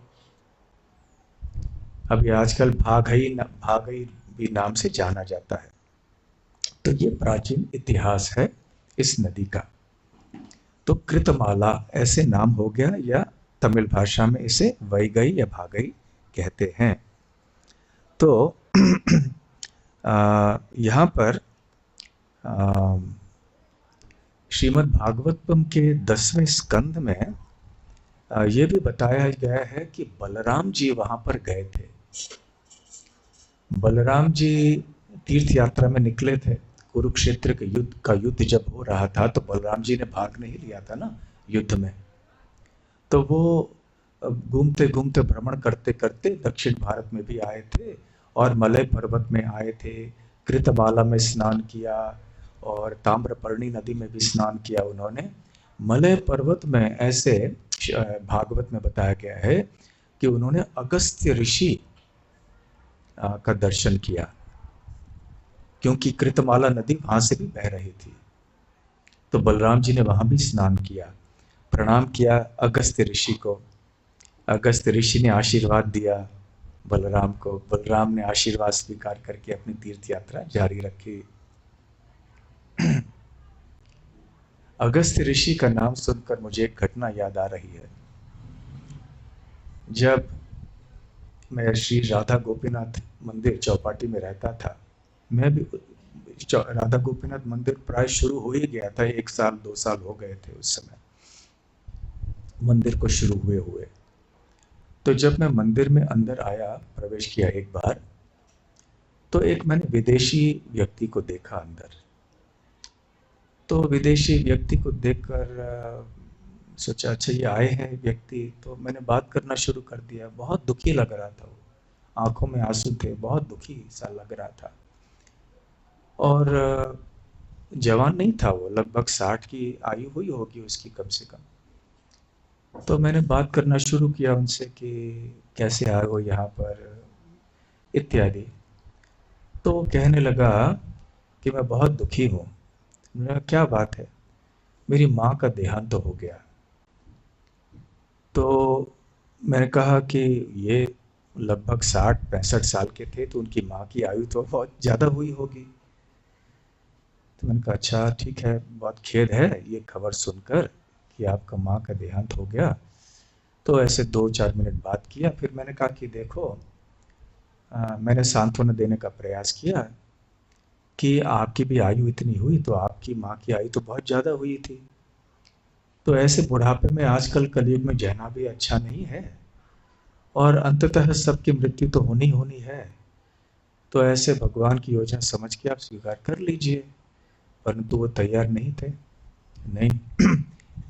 अभी आजकल भागई भी नाम से जाना जाता है। तो ये प्राचीन इतिहास है इस नदी का। तो कृतमाला ऐसे नाम हो गया, या तमिल भाषा में इसे वैगई या भागई कहते हैं। तो यहाँ पर श्रीमद् भागवतम के 10वें स्कंद में ये भी बताया गया है कि बलराम जी वहां पर गए थे। बलराम जी तीर्थ यात्रा में निकले थे। कुरुक्षेत्र के युद्ध जब हो रहा था, तो बलराम जी ने भाग नहीं लिया था ना युद्ध में। तो वो घूमते घूमते भ्रमण करते करते दक्षिण भारत में भी आए थे, और मलय पर्वत में आए थे, कृतमाला में स्नान किया, और ताम्रपर्णी नदी में भी स्नान किया उन्होंने। मलय पर्वत में ऐसे भागवत में बताया गया है कि उन्होंने अगस्त्य ऋषि का दर्शन किया, क्योंकि कृतमाला नदी वहां से भी बह रही थी। तो बलराम जी ने वहां भी स्नान किया, प्रणाम किया अगस्त्य ऋषि को। अगस्त्य ऋषि ने आशीर्वाद दिया बलराम को। बलराम ने आशीर्वाद स्वीकार करके अपनी तीर्थ यात्रा जारी रखी। अगस्त्य ऋषि का नाम सुनकर मुझे एक घटना याद आ रही है। जब मैं श्री राधा गोपीनाथ मंदिर चौपाटी में रहता था, मैं भी राधा गोपीनाथ मंदिर प्राय शुरू हो ही गया था, 1 साल 2 साल हो गए थे उस समय मंदिर को शुरू हुए हुए। तो जब मैं मंदिर में अंदर आया, प्रवेश किया एक बार, तो एक मैंने विदेशी व्यक्ति को देखा अंदर। तो विदेशी व्यक्ति को देखकर सोचा अच्छा ये आए हैं व्यक्ति, तो मैंने बात करना शुरू कर दिया। बहुत दुखी लग रहा था वो, आंखों में आंसू थे, बहुत दुखी सा लग रहा था। और जवान नहीं था वो, लगभग 60 की आयु हुई होगी उसकी कम से कम। तो मैंने बात करना शुरू किया उनसे कि कैसे आए हो यहाँ पर इत्यादि। तो वो कहने लगा कि मैं बहुत दुखी हूँ। मैंने कहा क्या बात है? मेरी माँ का देहांत तो हो गया। तो मैंने कहा कि ये लगभग 60-65 साल के थे, तो उनकी माँ की आयु तो बहुत ज़्यादा हुई होगी। तो मैंने कहा अच्छा ठीक है, बहुत खेद है ये खबर सुनकर कि आपका माँ का देहांत हो गया। तो ऐसे 2-4 मिनट बात किया, फिर मैंने कहा कि देखो, मैंने सांत्वना देने का प्रयास किया कि आपकी भी आयु इतनी हुई, तो आपकी माँ की आयु तो बहुत ज़्यादा हुई थी। तो ऐसे बुढ़ापे में आजकल कलयुग में रहना भी अच्छा नहीं है, और अंततः सबकी मृत्यु तो होनी होनी है। तो ऐसे भगवान की योजना समझ के आप स्वीकार कर लीजिए। परंतु वो तैयार नहीं थे। नहीं,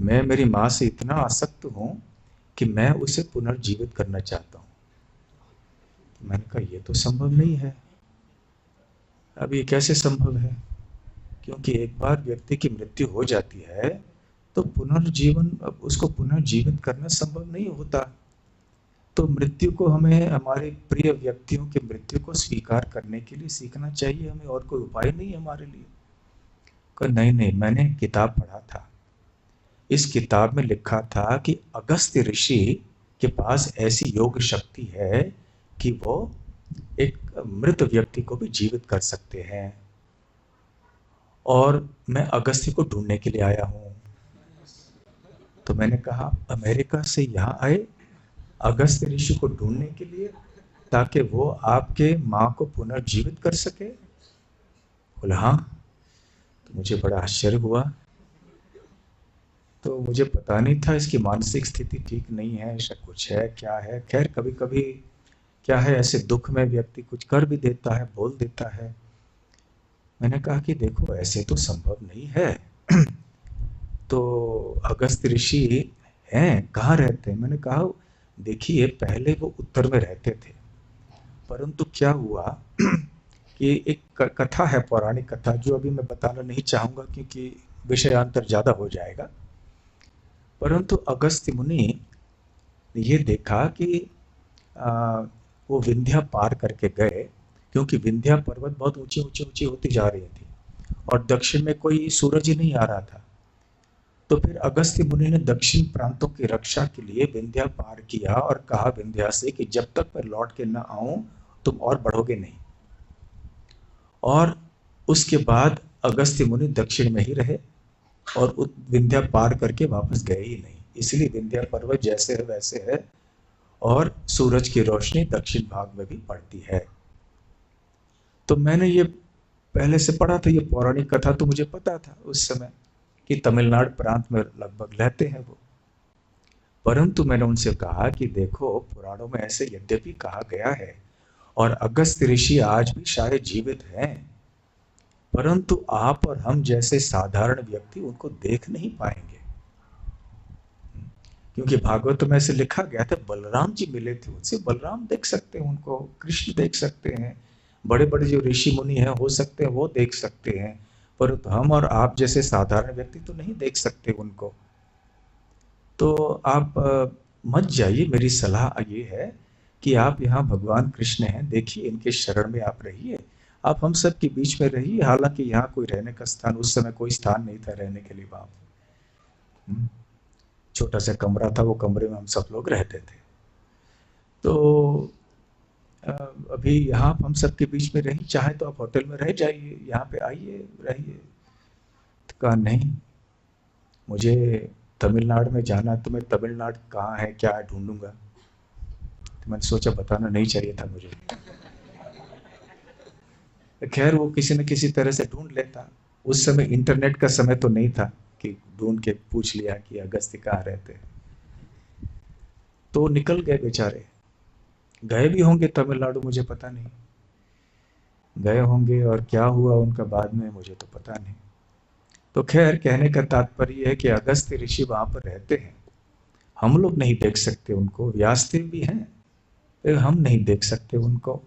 मैं मेरी माँ से इतना आसक्त हूँ कि मैं उसे पुनर्जीवित करना चाहता हूँ। तो मैंने कहा ये तो संभव नहीं है। अब ये कैसे संभव है? क्योंकि एक बार व्यक्ति की मृत्यु हो जाती है, तो पुनर्जीवन, अब उसको पुनर्जीवित करना संभव नहीं होता। तो मृत्यु को हमें हमारे प्रिय व्यक्तियों की मृत्यु को स्वीकार करने के लिए सीखना चाहिए हमें, और कोई उपाय नहीं है हमारे लिए। कहा नहीं नहीं, मैंने किताब पढ़ा था, इस किताब में लिखा था कि अगस्त्य ऋषि के पास ऐसी योग शक्ति है कि वो एक मृत व्यक्ति को भी जीवित कर सकते हैं, और मैं अगस्त्य को ढूंढने के लिए आया हूं। तो मैंने कहा अमेरिका से यहाँ आए अगस्त्य ऋषि को ढूंढने के लिए, ताकि वो आपके माँ को पुनर्जीवित कर सके? बोला हाँ। तो मुझे बड़ा आश्चर्य हुआ, तो मुझे पता नहीं था इसकी मानसिक स्थिति ठीक नहीं है, ऐसा कुछ है क्या है। खैर कभी कभी क्या है, ऐसे दुख में व्यक्ति कुछ कर भी देता है, बोल देता है। मैंने कहा कि देखो ऐसे तो संभव नहीं है। तो अगस्त्य ऋषि हैं, कहाँ रहते हैं? मैंने कहा देखिए पहले वो उत्तर में रहते थे, परंतु क्या हुआ कि एक कथा है, पौराणिक कथा, जो अभी मैं बताना नहीं चाहूंगा क्योंकि विषयांतर ज्यादा हो जाएगा। परंतु अगस्त्य मुनि ने ये देखा कि वो विंध्या पार करके गए, क्योंकि विंध्या पर्वत बहुत ऊंची ऊंची ऊंची होती जा रही थी और दक्षिण में कोई सूरज ही नहीं आ रहा था। तो फिर अगस्त्य मुनि ने दक्षिण प्रांतों की रक्षा के लिए विंध्या पार किया और कहा विंध्या से कि जब तक मैं लौट के न आऊं तुम और बढ़ोगे नहीं। और उसके बाद अगस्त्य मुनि दक्षिण में ही रहे और विंध्या पार करके वापस गए ही नहीं। इसलिए विंध्या पर्वत जैसे है वैसे है, और सूरज की रोशनी दक्षिण भाग में भी पड़ती है। तो मैंने ये पहले से पढ़ा था, ये पौराणिक कथा तो मुझे पता था उस समय कि तमिलनाडु प्रांत में लगभग रहते हैं वो। परंतु मैंने उनसे कहा कि देखो पुराणों में ऐसे यद्यपि कहा गया है और अगस्त्य ऋषि आज भी शायद जीवित हैं, परंतु आप और हम जैसे साधारण व्यक्ति उनको देख नहीं पाएंगे, क्योंकि भागवत में ऐसे लिखा गया था बलराम जी मिले थे उनसे, बलराम देख सकते हैं उनको, कृष्ण देख सकते हैं, बड़े बड़े जो ऋषि मुनि हैं हो सकते हैं वो देख सकते हैं, परंतु हम और आप जैसे साधारण व्यक्ति तो नहीं देख सकते उनको। तो आप मत जाइए, मेरी सलाह ये है कि आप यहाँ भगवान कृष्ण हैं, देखिए इनके शरण में आप रहिए, आप हम सब के बीच में रहिए। हालांकि यहाँ कोई रहने का स्थान, उस समय कोई स्थान नहीं था रहने के लिए वहां, छोटा सा कमरा था, वो कमरे में हम सब लोग रहते थे। तो अभी यहाँ हम सब के बीच में रही, चाहे तो आप होटल में रह जाइए, यहाँ पे आइए रहिए। तो कहा नहीं, मुझे तमिलनाडु में जाना, तो मैं तमिलनाडु कहाँ है क्या है ढूंढूंगा। तो मैंने सोचा बताना नहीं चाहिए था मुझे। खैर वो किसी न किसी तरह से ढूंढ लेता, उस समय इंटरनेट का समय तो नहीं था कि ढूंढ के पूछ लिया कि अगस्त्य कहाँ रहते हैं। तो निकल गए बेचारे, गए भी होंगे तमिलनाडु, मुझे पता नहीं गए होंगे, और क्या हुआ उनका बाद में मुझे तो पता नहीं। तो खैर कहने का तात्पर्य है कि अगस्त्य ऋषि वहां पर रहते हैं, हम लोग नहीं देख सकते उनको, व्यासदेव भी हैं फिर हम नहीं देख सकते उनको।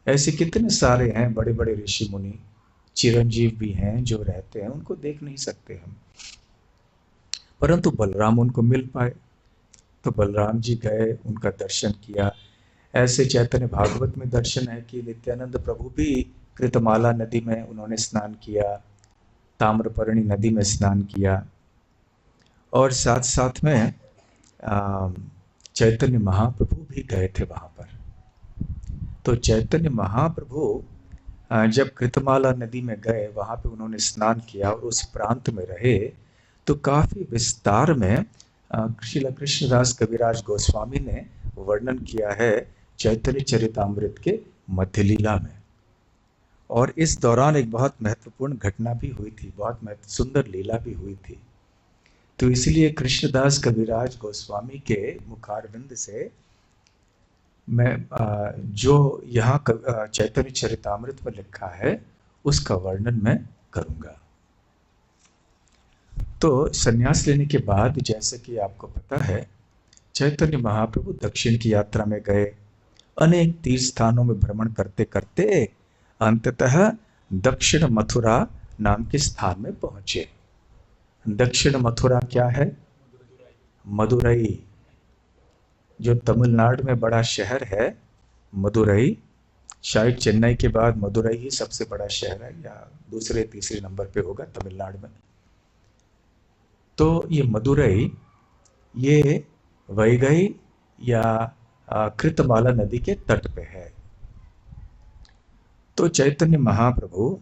ऐसे कितने सारे हैं बड़े बड़े ऋषि मुनि, चिरंजीव भी हैं जो रहते हैं, उनको देख नहीं सकते हम। परंतु बलराम उनको मिल पाए, तो बलराम जी गए, उनका दर्शन किया। ऐसे चैतन्य भागवत में दर्शन है कि नित्यानंद प्रभु भी कृतमाला नदी में उन्होंने स्नान किया, ताम्रपर्णी नदी में स्नान किया, और साथ साथ में चैतन्य महाप्रभु भी गए थे वहां पर। तो चैतन्य महाप्रभु जब कृतमाला नदी में गए, वहां पे उन्होंने स्नान किया और उस प्रांत में रहे, तो काफी विस्तार में श्रील कृष्णदास कविराज गोस्वामी ने वर्णन किया है चैतन्य चरितामृत के मध्य लीला में। और इस दौरान एक बहुत महत्वपूर्ण घटना भी हुई थी, बहुत सुंदर लीला भी हुई थी। तो इसलिए कृष्णदास कविराज गोस्वामी के मुखारविंद से मैं जो यहाँ चैतन्य चरितामृत में लिखा है उसका वर्णन मैं करूंगा। तो संन्यास लेने के बाद, जैसे कि आपको पता है, चैतन्य महाप्रभु दक्षिण की यात्रा में गए, अनेक तीर्थ स्थानों में भ्रमण करते करते अंततः दक्षिण मथुरा नाम के स्थान में पहुंचे। दक्षिण मथुरा क्या है? मदुरई। जो तमिलनाडु में बड़ा शहर है, मदुरई, शायद चेन्नई के बाद मदुरई ही सबसे बड़ा शहर है, या दूसरे तीसरे नंबर पे होगा तमिलनाडु में। तो ये मदुरई, ये वैगई या कृतमाला नदी के तट पे है। तो चैतन्य महाप्रभु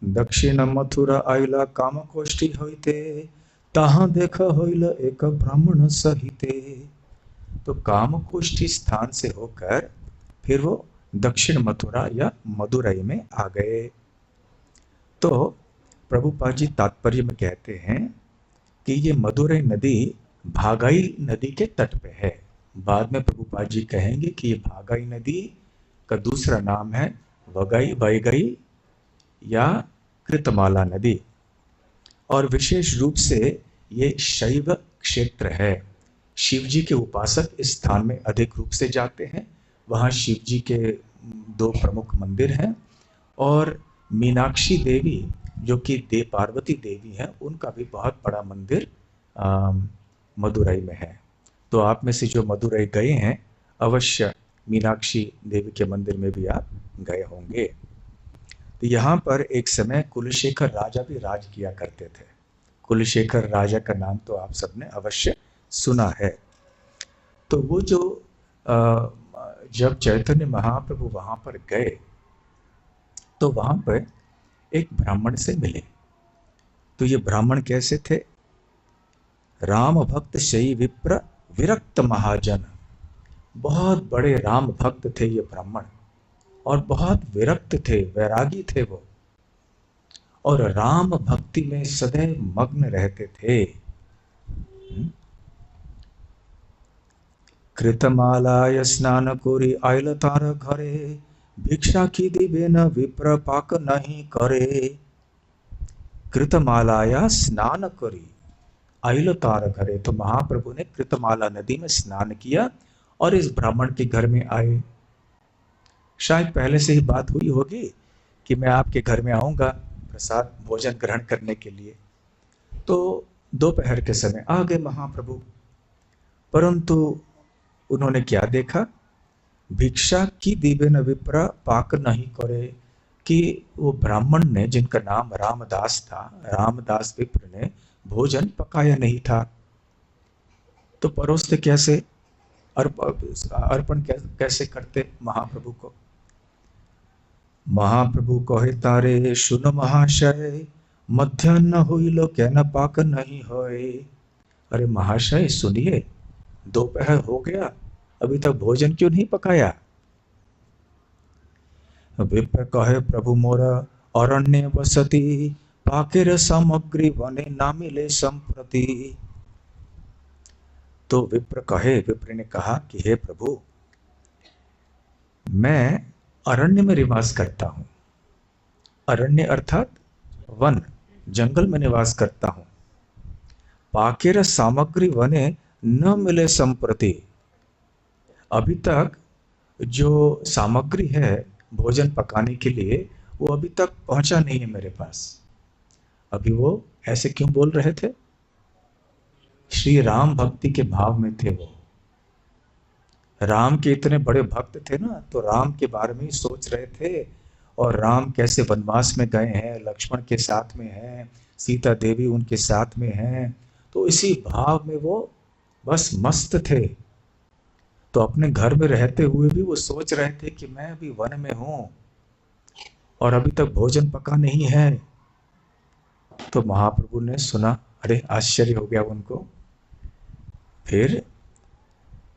दक्षिण मथुरा आइला कामकोष्ठी होइते, ताहा देख होइल एक ब्राह्मण सहिते। तो कामकोष्ठी स्थान से होकर फिर वो दक्षिण मथुरा या मदुरई में आ गए। तो प्रभुपाद जी तात्पर्य में कहते हैं कि ये मदुरई नदी भागाई नदी के तट पे है। बाद में प्रभुपाद जी कहेंगे कि ये भागाई नदी का दूसरा नाम है वैगई या कृतमाला नदी। और विशेष रूप से ये शैव क्षेत्र है। शिव जी के उपासक इस स्थान में अधिक रूप से जाते हैं। वहाँ शिव जी के 2 प्रमुख मंदिर हैं, और मीनाक्षी देवी जो कि पार्वती देवी हैं, उनका भी बहुत बड़ा मंदिर मदुरई में है। तो आप में से जो मदुरई गए हैं, अवश्य मीनाक्षी देवी के मंदिर में भी आप गए होंगे। तो यहाँ पर एक समय कुलशेखर राजा भी राज किया करते थे। कुलशेखर राजा का नाम तो आप सबने अवश्य सुना है। तो वो जो जब चैतन्य महाप्रभु वहां पर गए, तो वहां पर एक ब्राह्मण से मिले। तो ये ब्राह्मण कैसे थे? राम भक्त शई विप्र विरक्त महाजन। बहुत बड़े राम भक्त थे ये ब्राह्मण, और बहुत विरक्त थे, वैरागी थे वो, और राम भक्ति में सदैव मग्न रहते थे। कृतमालाय स्नान कोरी आयल तार घरे, भिक्षा की दिबे न विप्र पाक नहीं करे। कृतमालाया स्नान करी आयल तार घरे। तो महाप्रभु ने कृतमाला नदी में स्नान किया और इस ब्राह्मण के घर में आए। शायद पहले से ही बात हुई होगी कि मैं आपके घर में आऊंगा प्रसाद भोजन ग्रहण करने के लिए। तो दोपहर के समय आ गए महाप्रभु, परंतु उन्होंने क्या देखा? भिक्षा की दिबे न विप्र पाक नहीं करे, कि वो ब्राह्मण ने, जिनका नाम रामदास था, रामदास विप्र ने भोजन पकाया नहीं था। तो परोसते कैसे, अर्पण कैसे करते महाप्रभु को? महाप्रभु कहे तारे सुन महाशय, मध्याह्न होइलो कैन पाक नहीं होए। अरे महाशय सुनिए, दोपहर हो गया, अभी तक भोजन क्यों नहीं पकाया? विप्र कहे प्रभु मोर अरण्य वसति, पाकेर सामग्री वने ना मिले संप्रति। तो विप्र ने कहा कि हे प्रभु, मैं अरण्य में निवास करता हूं। अरण्य अर्थात वन, जंगल में निवास करता हूं। पाकेर सामग्री वने न मिले संप्रति। अभी तक जो सामग्री है भोजन पकाने के लिए, वो अभी तक पहुंचा नहीं है मेरे पास। अभी वो ऐसे क्यों बोल रहे थे? श्री राम भक्ति के भाव में थे वो। राम के इतने बड़े भक्त थे ना, तो राम के बारे में ही सोच रहे थे, और राम कैसे वनवास में गए हैं, लक्ष्मण के साथ में हैं, सीता देवी उनके साथ में हैं। तो इसी भाव में वो बस मस्त थे। तो अपने घर में रहते हुए भी वो सोच रहे थे कि मैं अभी वन में हूं और अभी तक भोजन पका नहीं है। तो महाप्रभु ने सुना, अरे आश्चर्य हो गया उनको। फिर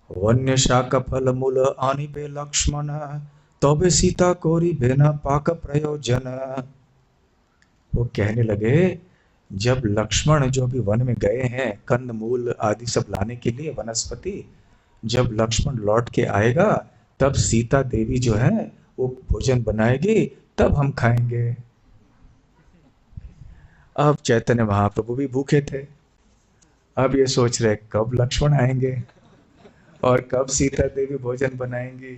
वन्य शाक फल मूल आनी बे लक्ष्मण, तबे सीता कोरी बेना पाक प्रयोजन। वो कहने लगे, जब लक्ष्मण जो भी वन में गए हैं कंद मूल आदि सब लाने के लिए, वनस्पति, जब लक्ष्मण लौट के आएगा तब सीता देवी जो है वो भोजन बनाएगी, तब हम खाएंगे। अब चैतन्य महाप्रभु भी भूखे थे। अब ये सोच रहे कब लक्ष्मण आएंगे और कब सीता देवी भोजन बनाएंगी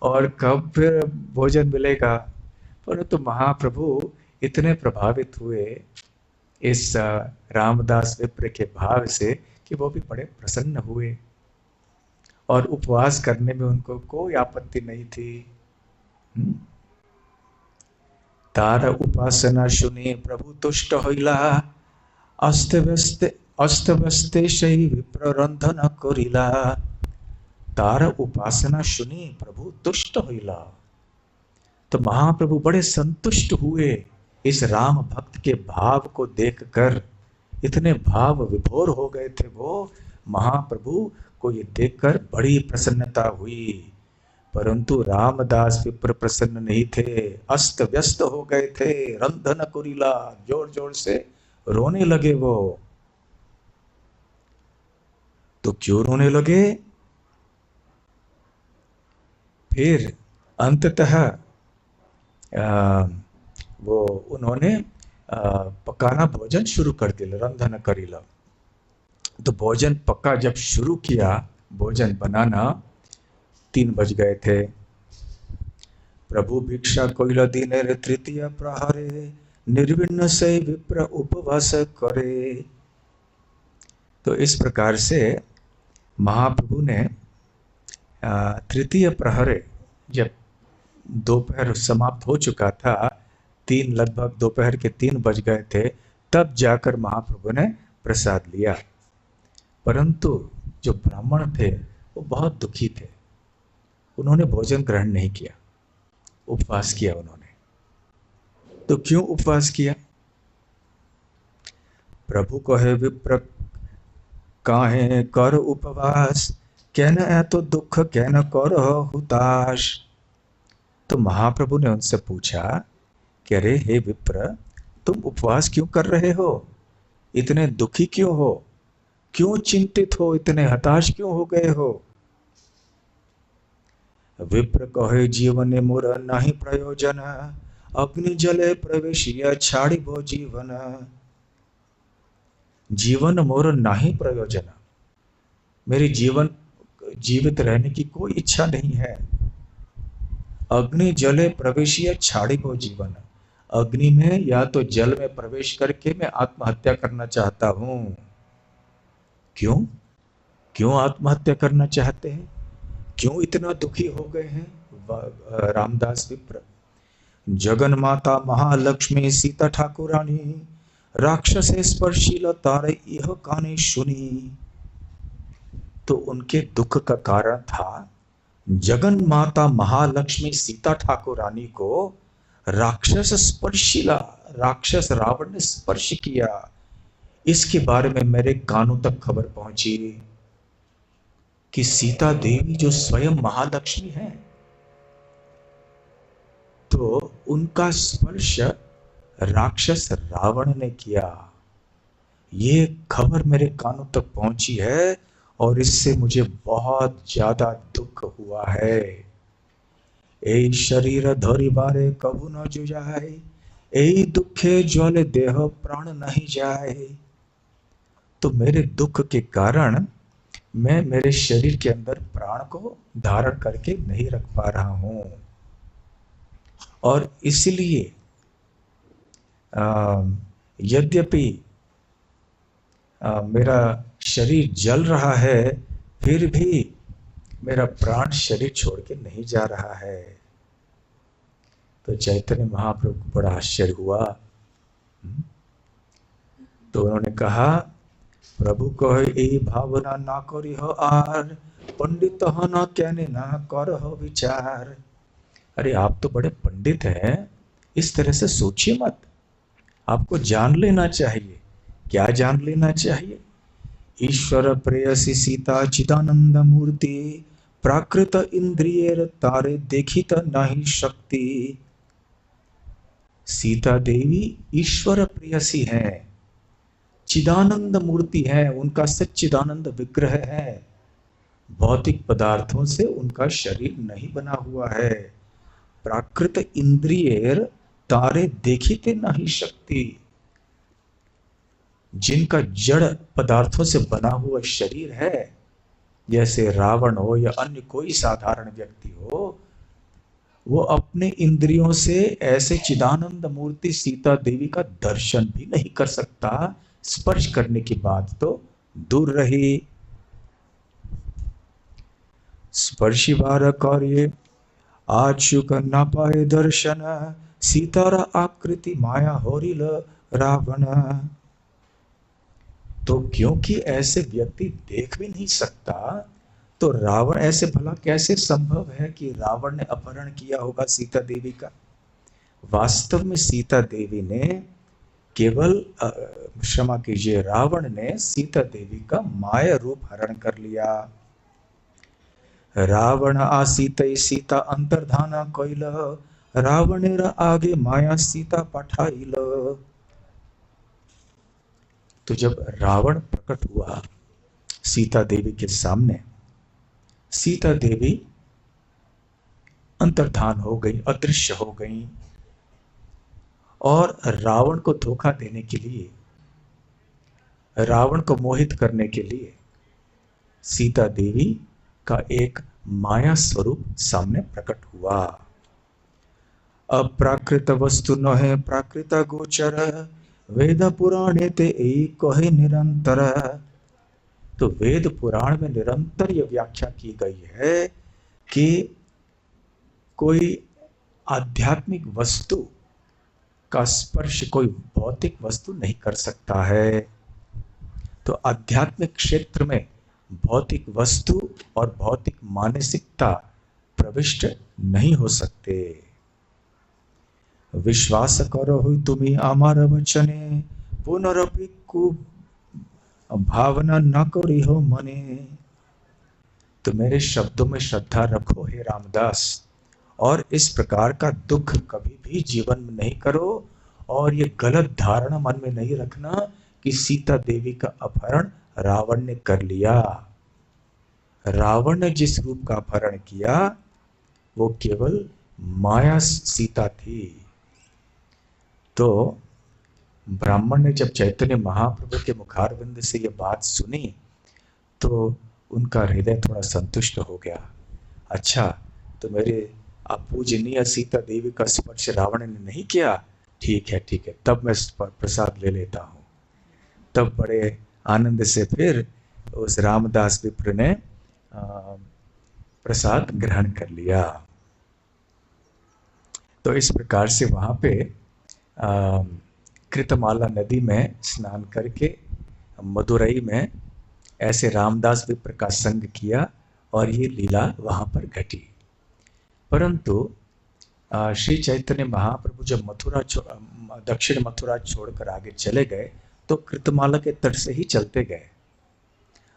और कब फिर भोजन मिलेगा। परंतु महाप्रभु इतने प्रभावित हुए इस रामदास विप्र के भाव से कि वो भी बड़े प्रसन्न हुए। और उपवास करने में उनको कोई आपत्ति नहीं थी। तार उपासना सुनी प्रभु तुष्ट होइला, अस्तव्यस्ते সেই विप्र रंधन करिला। तार उपासना सुनी प्रभु तुष्ट होइला। तो महाप्रभु बड़े संतुष्ट हुए इस राम भक्त के भाव को देखकर। इतने भाव विभोर हो गए थे वो। महाप्रभु को ये देखकर बड़ी प्रसन्नता हुई। परंतु रामदास विप्र प्रसन्न नहीं थे, अस्त व्यस्त हो गए थे। रंधन कुरीला, जोर जोर से रोने लगे वो। तो क्यों रोने लगे? फिर अंततः वो उन्होंने पकाना भोजन शुरू कर दिया, रंधन करीला। तो भोजन पक्का जब शुरू किया, भोजन बनाना, 3 बज गए थे। प्रभु भिक्षा कोइला दिनेर तृतीय प्रहरे, निर्विण्ण से विप्र उपवास करे। तो इस प्रकार से महाप्रभु ने तृतीय प्रहरे, जब दोपहर समाप्त हो चुका था, 3 लगभग दोपहर के 3 बज गए थे, तब जाकर महाप्रभु ने प्रसाद लिया। परंतु जो ब्राह्मण थे वो बहुत दुखी थे। उन्होंने भोजन ग्रहण नहीं किया, उपवास किया उन्होंने। तो क्यों उपवास किया? प्रभु कहे विप्र काहे कर उपवास, कहना है तो दुख कहना कर हुताश। तो महाप्रभु ने उनसे पूछा कि अरे हे विप्र, तुम उपवास क्यों कर रहे हो? इतने दुखी क्यों हो? क्यों चिंतित हो? इतने हताश क्यों हो गए हो? विप्र कहे जीवन मोर नहीं प्रयोजन, अग्नि जले प्रवेशिया छाड़िबो जीवन। जीवन मोर नहीं प्रयोजन, मेरी जीवित रहने की कोई इच्छा नहीं है। अग्नि जले प्रवेशिया छाड़िबो जीवन, अग्नि में या तो जल में प्रवेश करके मैं आत्महत्या करना चाहता हूं। क्यों? क्यों आत्महत्या करना चाहते हैं? क्यों इतना दुखी हो गए हैं रामदास विप्र? जगन माता महालक्ष्मी सीता ठाकुरानी, राक्षस स्पर्शील तारे यह कहानी सुनी। तो उनके दुख का कारण था जगन माता महालक्ष्मी सीता ठाकुरानी को राक्षस स्पर्शिला, राक्षस रावण ने स्पर्श किया। इसके बारे में मेरे कानों तक खबर पहुंची कि सीता देवी जो स्वयं महालक्ष्मी है, तो उनका स्पर्श राक्षस रावण ने किया। ये खबर मेरे कानों तक पहुंची है और इससे मुझे बहुत ज्यादा दुख हुआ है। ए शरीर धरि बारे कबू न जुझाए, ए दुखे ज्वले देह प्राण नहीं जाए। तो मेरे दुख के कारण मैं मेरे शरीर के अंदर प्राण को धारण करके नहीं रख पा रहा हूं, और इसलिए यद्यपि मेरा शरीर जल रहा है, फिर भी मेरा प्राण शरीर छोड़ के नहीं जा रहा है। तो चैतन्य महाप्रभु को बड़ा आश्चर्य हुआ। तो उन्होंने कहा, प्रभु कहे ए भावना ना करी हो आर, पंडित हो ना कहने ना कर हो विचार। अरे आप तो बड़े पंडित हैं, इस तरह से सोचिए मत। आपको जान लेना चाहिए। क्या जान लेना चाहिए? ईश्वर प्रेयसी सीता चिदानंद मूर्ति, प्राकृत इंद्रियर तारे देखित नहीं शक्ति। सीता देवी ईश्वर प्रेयसी है, चिदानंद मूर्ति है, उनका सच्चिदानंद विग्रह है। भौतिक पदार्थों से उनका शरीर नहीं बना हुआ है। प्राकृत इंद्रियर तारे देखिते नहीं शक्ति। जिनका जड़ पदार्थों से बना हुआ शरीर है, जैसे रावण हो या अन्य कोई साधारण व्यक्ति हो, वो अपने इंद्रियों से ऐसे चिदानंद मूर्ति सीता देवी का दर्शन भी नहीं कर सकता। स्पर्श करने की बात तो दूर रही। स्पर्शी बार कार्य आचुक न पाए दर्शन, सीतारा आकृति माया होरिल रावण। तो क्योंकि ऐसे व्यक्ति देख भी नहीं सकता, तो रावण ऐसे भला कैसे संभव है कि रावण ने अपहरण किया होगा सीता देवी का। वास्तव में सीता देवी ने केवल क्षमा कीजिए, रावण ने सीता देवी का माया रूप हरण कर लिया। रावण आसीत सीता अंतर्धाना कोइल, रावणेर आगे माया सीता पठाइल। तो जब रावण प्रकट हुआ सीता देवी के सामने, सीता देवी अंतर्धान हो गई, अदृश्य हो गई, और रावण को धोखा देने के लिए, रावण को मोहित करने के लिए सीता देवी का एक माया स्वरूप सामने प्रकट हुआ। अप्राकृत वस्तु न है प्राकृत गोचर, वेद पुराणे ते एक है निरंतर। तो वेद पुराण में निरंतर यह व्याख्या की गई है कि कोई आध्यात्मिक वस्तु का स्पर्श कोई भौतिक वस्तु नहीं कर सकता है। तो आध्यात्मिक क्षेत्र में भौतिक वस्तु और भौतिक मानसिकता प्रविष्ट नहीं हो सकते। विश्वास करो तुम्ही आमार वचने, पुनरपि को भावना न करी हो मने। तो मेरे शब्दों में श्रद्धा रखो हे रामदास, और इस प्रकार का दुख कभी भी जीवन में नहीं करो, और ये गलत धारणा मन में नहीं रखना कि सीता देवी का अपहरण रावण ने कर लिया। रावण ने जिस रूप का अपहरण किया वो केवल माया सीता थी। तो ब्राह्मण ने जब चैतन्य महाप्रभु के मुखारविंद से ये बात सुनी तो उनका हृदय थोड़ा संतुष्ट हो गया। अच्छा, तो मेरे आप पूजनीय सीता देवी का स्पर्श रावण ने नहीं किया, ठीक है ठीक है, तब मैं प्रसाद ले लेता हूँ। तब बड़े आनंद से फिर उस रामदास विप्र ने प्रसाद ग्रहण कर लिया। तो इस प्रकार से वहां पे कृतमाला नदी में स्नान करके मदुरई में ऐसे रामदास विप्र का संग किया और ये लीला वहां पर घटी। परंतु श्री चैतन्य महाप्रभु जब दक्षिण मथुरा छोड़कर आगे चले गए तो कृतमाला के तट से ही चलते गए,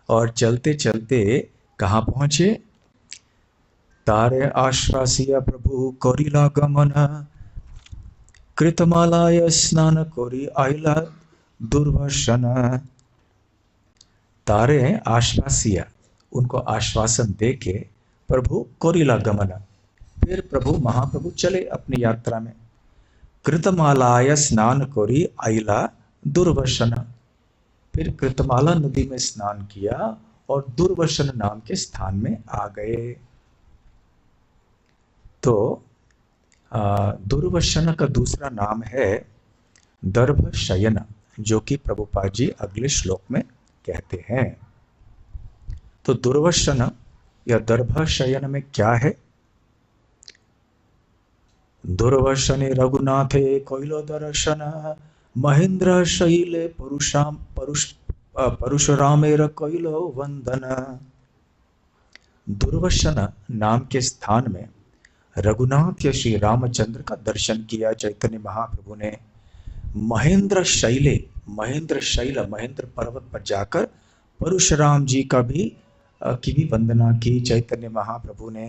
और चलते चलते कहाँ पहुंचे? तारे आश्वासिया प्रभु कोरिला गमन, कृतमालाय स्नान कोरी आइला दुर्वसन। तारे आश्वासिया, उनको आश्वासन देके प्रभु कोरिला गमन, फिर प्रभु महाप्रभु चले अपनी यात्रा में। कृतमालाय स्नान कोरी आइला दुर्वसन, फिर कृतमाला नदी में स्नान किया और दुर्वसन नाम के स्थान में आ गए। तो दुर्वसन का दूसरा नाम है दर्भ शयन, जो कि प्रभुपाद जी अगले श्लोक में कहते हैं। तो दुर्वसन या दर्भ शयन में क्या है? दुर्वसने रघुनाथे कोइलो दर्शन, महेंद्र शैले परशुरामेर कोइलो वंदन। दुर्वसन नाम के स्थान में रघुनाथ या श्री रामचंद्र का दर्शन किया चैतन्य महाप्रभु ने। महेंद्र शैले, महेंद्र पर्वत पर जाकर परशुराम जी का भी वंदना की चैतन्य महाप्रभु ने।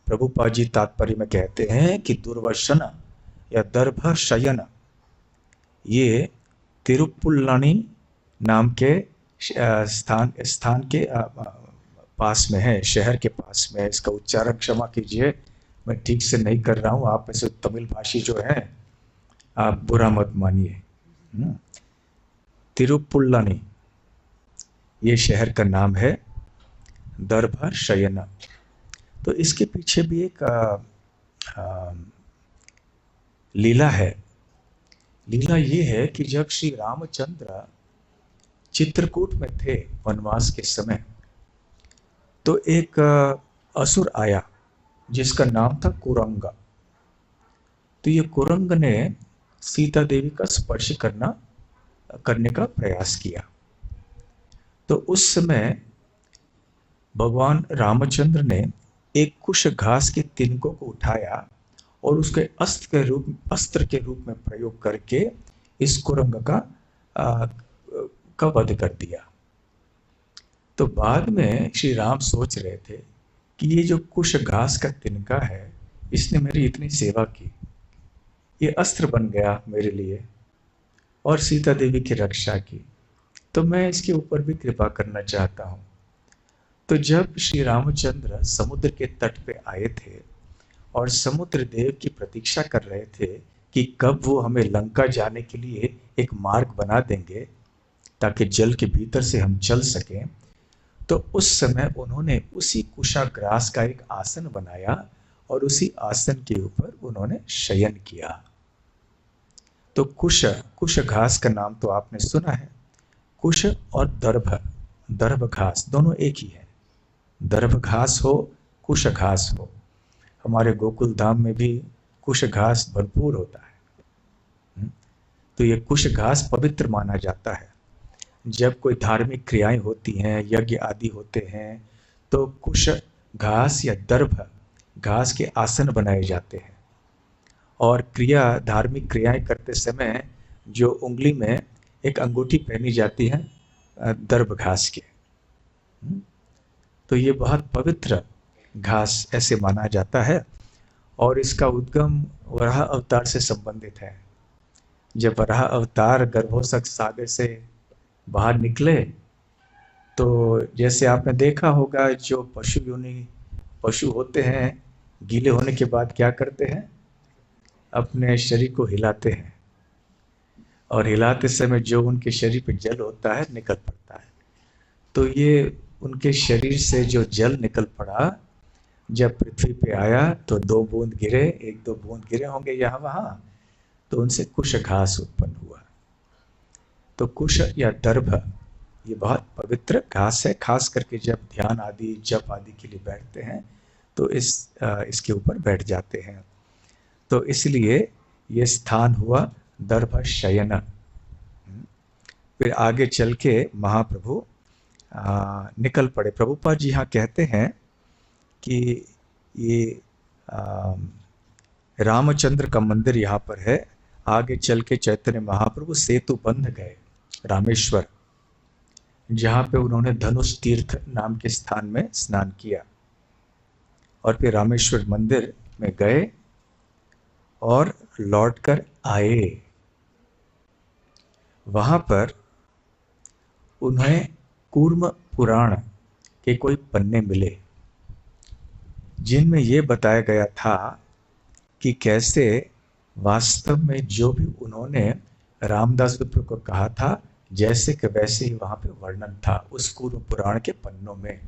प्रभुपाद जी तात्पर्य में कहते हैं कि दुर्वसन या दर्भ शयन ये तिरुपुल्लानी नाम के स्थान के पास में है, शहर के पास में है। इसका उच्चारण क्षमा कीजिए, मैं ठीक से नहीं कर रहा हूँ, आप ऐसे तमिल भाषी जो है आप बुरा मत मानिए। तिरुपुल्लानी ये शहर का नाम है, दर्भ शयन। तो इसके पीछे भी एक लीला है। लीला ये है कि जब श्री रामचंद्र चित्रकूट में थे वनवास के समय, तो एक असुर आया जिसका नाम था कुरंग। तो ये कुरंग ने सीता देवी का स्पर्श करने का प्रयास किया। तो उस समय भगवान रामचंद्र ने एक कुश घास के तिनकों को उठाया और उसके अस्त्र के रूप में प्रयोग करके इस कुरंग आ, का वध कर दिया। तो बाद में श्री राम सोच रहे थे कि ये जो कुश घास का तिनका है, इसने मेरी इतनी सेवा की, ये अस्त्र बन गया मेरे लिए और सीता देवी की रक्षा की, तो मैं इसके ऊपर भी कृपा करना चाहता हूँ। तो जब श्री रामचंद्र समुद्र के तट पे आए थे और समुद्र देव की प्रतीक्षा कर रहे थे कि कब वो हमें लंका जाने के लिए एक मार्ग बना देंगे ताकि जल के भीतर से हम चल सकें, तो उस समय उन्होंने उसी कुशाग्रास का एक आसन बनाया और उसी आसन के ऊपर उन्होंने शयन किया। तो कुश घास का नाम तो आपने सुना है। कुश और दर्भ घास दोनों एक ही है। दर्भ घास हो, कुश घास हो। हमारे गोकुल धाम में भी कुश घास भरपूर होता है। तो ये कुश घास पवित्र माना जाता है। जब कोई धार्मिक क्रियाएं होती हैं, यज्ञ आदि होते हैं, तो कुश घास या दर्भ घास के आसन बनाए जाते हैं। और धार्मिक क्रियाएं करते समय जो उंगली में एक अंगूठी पहनी जाती है दर्भ घास के, तो ये बहुत पवित्र घास ऐसे माना जाता है। और इसका उद्गम वराह अवतार से संबंधित है। जब वराह अवतार गर्भोत्कच सागर से बाहर निकले, तो जैसे आपने देखा होगा, जो पशु होते हैं, गीले होने के बाद क्या करते हैं, अपने शरीर को हिलाते हैं, और हिलाते समय जो उनके शरीर पे जल होता है निकल पड़ता है। तो ये उनके शरीर से जो जल निकल पड़ा, जब पृथ्वी पे आया तो 2 बूंद गिरे, 1-2 बूंद गिरे होंगे यहाँ वहाँ, तो उनसे कुश घास उत्पन्न हुआ। तो कुश या दर्भ ये बहुत पवित्र घास है, खास करके जब ध्यान आदि जप आदि के लिए बैठते हैं तो इसके ऊपर बैठ जाते हैं। तो इसलिए ये स्थान हुआ दर्भ शयन। फिर आगे चल के महाप्रभु निकल पड़े। प्रभुपाद जी यहाँ कहते हैं कि ये रामचंद्र का मंदिर यहाँ पर है। आगे चल के चैतन्य महाप्रभु सेतु बंध गए रामेश्वर, जहाँ पे उन्होंने धनुष तीर्थ नाम के स्थान में स्नान किया, और फिर रामेश्वर मंदिर में गए और लौटकर आए। वहाँ पर उन्हें कूर्म पुराण के कोई पन्ने मिले, जिनमें ये बताया गया था कि कैसे वास्तव में जो भी उन्होंने रामदास विप्र को कहा था, जैसे कि वैसे ही वहाँ पे वर्णन था उस कूर्म पुराण के पन्नों में,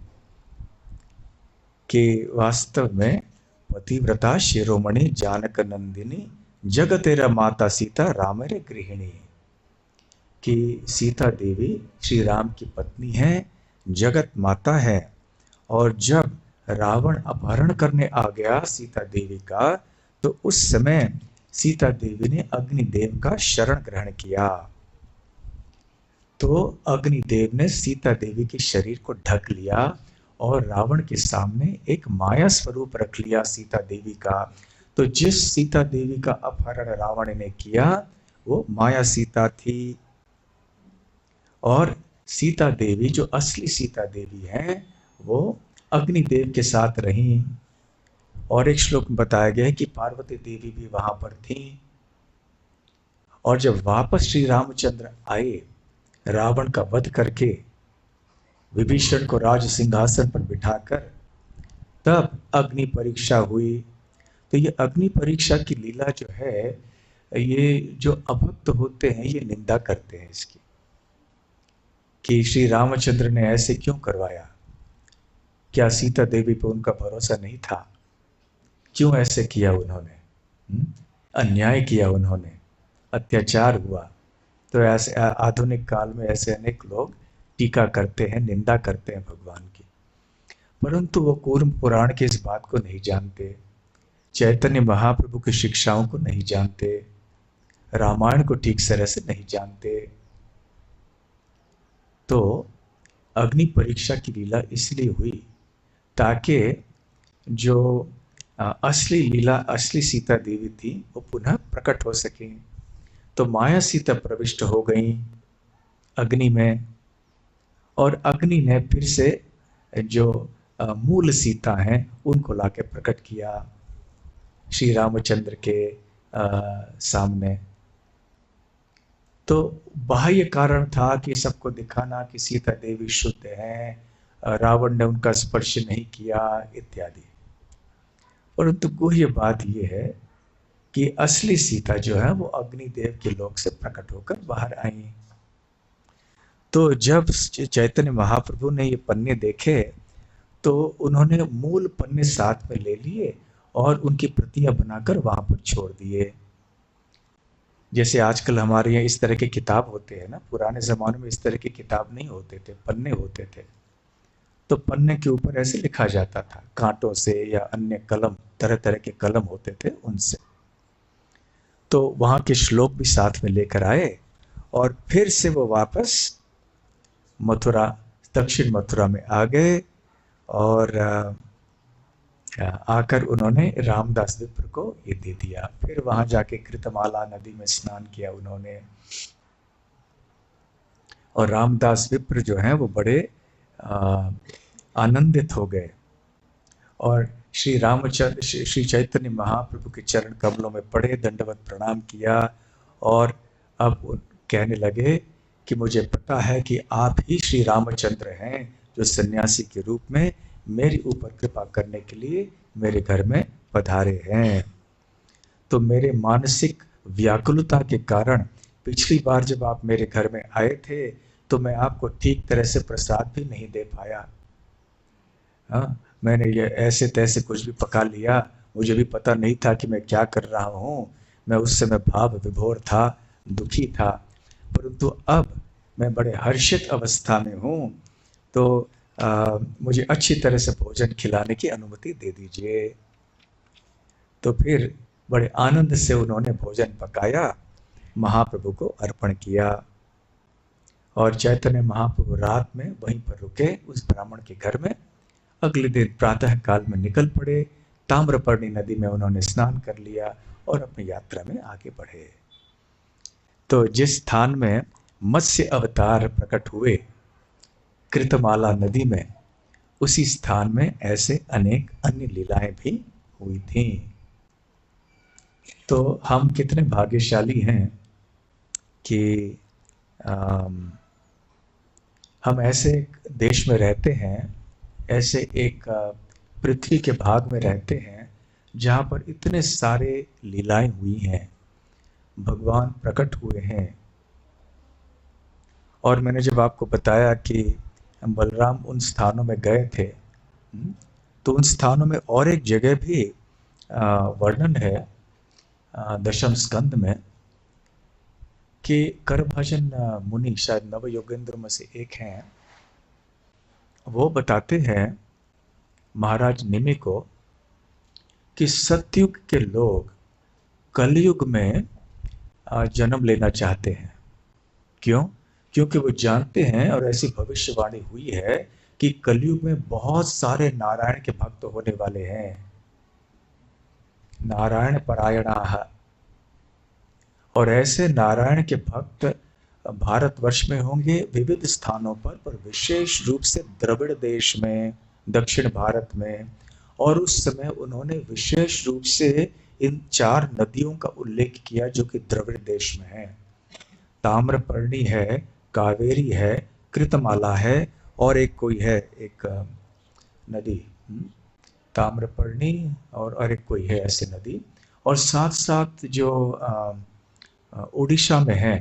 कि वास्तव में पतिव्रता शिरोमणि जानक नंदिनी जग तेरा माता सीता राम रे गृहिणी, कि सीता देवी श्री राम की पत्नी है, जगत माता है। और जब रावण अपहरण करने आ गया सीता देवी का, तो उस समय सीता देवी ने अग्निदेव का शरण ग्रहण किया। तो अग्निदेव ने सीता देवी के शरीर को ढक लिया और रावण के सामने एक माया स्वरूप रख लिया सीता देवी का। तो जिस सीता देवी का अपहरण रावण ने किया वो माया सीता थी, और सीता देवी जो असली सीता देवी है वो अग्निदेव के साथ रही। और एक श्लोक में बताया गया है कि पार्वती देवी भी वहां पर थी। और जब वापस श्री रामचंद्र आए रावण का वध करके, विभीषण को राज सिंहासन पर बिठाकर, तब अग्नि परीक्षा हुई। तो ये अग्नि परीक्षा की लीला जो है, ये जो अभक्त होते हैं ये निंदा करते हैं इसकी, कि श्री रामचंद्र ने ऐसे क्यों करवाया, क्या सीता देवी पर उनका भरोसा नहीं था, क्यों ऐसे किया उन्होंने, अन्याय किया उन्होंने, अत्याचार हुआ। तो ऐसे आधुनिक काल में ऐसे अनेक लोग टीका करते हैं, निंदा करते हैं भगवान की। परंतु वो कूर्म पुराण के इस बात को नहीं जानते, चैतन्य महाप्रभु की शिक्षाओं को नहीं जानते, रामायण को ठीक तरह से नहीं जानते। तो अग्नि परीक्षा की लीला इसलिए हुई ताकि जो असली लीला, असली सीता देवी थी, वो पुनः प्रकट हो सके। तो माया सीता प्रविष्ट हो गई अग्नि में, और अग्नि ने फिर से जो मूल सीता हैं उनको लाके प्रकट किया श्री रामचंद्र के सामने। तो बाह्य कारण था कि सबको दिखाना कि सीता देवी शुद्ध हैं, रावण ने उनका स्पर्श नहीं किया इत्यादि। परंतु गुह्य बात यह है कि असली सीता जो है वो अग्निदेव के लोक से प्रकट होकर बाहर आई। तो जब चैतन्य महाप्रभु ने ये पन्ने देखे तो उन्होंने मूल पन्ने साथ में ले लिए और उनकी प्रतियां बनाकर वहां पर छोड़ दिए। जैसे आजकल हमारे यहाँ इस तरह के किताब होते हैं ना, पुराने जमाने में इस तरह के किताब नहीं होते थे, पन्ने होते थे। तो पन्ने के ऊपर ऐसे लिखा जाता था कांटों से या अन्य कलम, तरह तरह के कलम होते थे उनसे। तो वहां के श्लोक भी साथ में लेकर आए और फिर से वो वापस मथुरा, दक्षिण मथुरा में आ गए और आकर उन्होंने रामदास विप्र को ये दे दिया। फिर वहां जाके कृतमाला नदी में स्नान किया उन्होंने, और रामदास विप्र जो हैं वो बड़े आनंदित हो गए और श्री रामचंद्र, श्री चैतन्य महाप्रभु के चरण कमलों में पड़े, दंडवत प्रणाम किया और अब कहने लगे कि मुझे पता है कि आप ही श्री रामचंद्र हैं जो सन्यासी के रूप में मेरे ऊपर कृपा करने के लिए मेरे घर में पधारे हैं। तो मेरे मानसिक व्याकुलता के कारण पिछली बार जब आप मेरे घर में आए थे तो मैं आपको ठीक तरह से प्रसाद भी नहीं दे पाया। हाँ, मैंने ये ऐसे तैसे कुछ भी पका लिया, मुझे भी पता नहीं था कि मैं क्या कर रहा हूँ। मैं उस समय भाव विभोर था, दुखी था, परंतु अब मैं बड़े हर्षित अवस्था में हूँ, तो मुझे अच्छी तरह से भोजन खिलाने की अनुमति दे दीजिए। तो फिर बड़े आनंद से उन्होंने भोजन पकाया, महाप्रभु को अर्पण किया और चैतन्य महाप्रभु रात में वहीं पर रुके उस ब्राह्मण के घर में। अगले दिन प्रातः काल में निकल पड़े, ताम्रपर्णी नदी में उन्होंने स्नान कर लिया और अपनी यात्रा में आगे बढ़े। तो जिस स्थान में मत्स्य अवतार प्रकट हुए कृतमाला नदी में, उसी स्थान में ऐसे अनेक अन्य लीलाएं भी हुई थीं। तो हम कितने भाग्यशाली हैं कि हम ऐसे देश में रहते हैं, ऐसे एक पृथ्वी के भाग में रहते हैं जहाँ पर इतने सारे लीलाएं हुई हैं, भगवान प्रकट हुए हैं। और मैंने जब आपको बताया कि बलराम उन स्थानों में गए थे, तो उन स्थानों में और एक जगह भी वर्णन है दशम स्कंद में कि करभजन मुनि, शायद नव योगेंद्र में से एक हैं, वो बताते हैं महाराज निमि को कि सतयुग के लोग कलयुग में जन्म लेना चाहते हैं। क्यों? क्योंकि वो जानते हैं और ऐसी भविष्यवाणी हुई है कि कलयुग में बहुत सारे नारायण के भक्त होने वाले हैं, नारायण परायणाः। और ऐसे नारायण के भक्त भारतवर्ष में होंगे विविध स्थानों पर विशेष रूप से द्रविड़ देश में, दक्षिण भारत में। और उस समय उन्होंने विशेष रूप से इन 4 नदियों का उल्लेख किया जो कि द्रविड़ देश में है। ताम्रपर्णी है, कावेरी है, कृतमाला है और एक कोई है, एक नदी, ताम्रपर्णी और एक कोई है ऐसे नदी। और साथ साथ जो उड़ीसा में है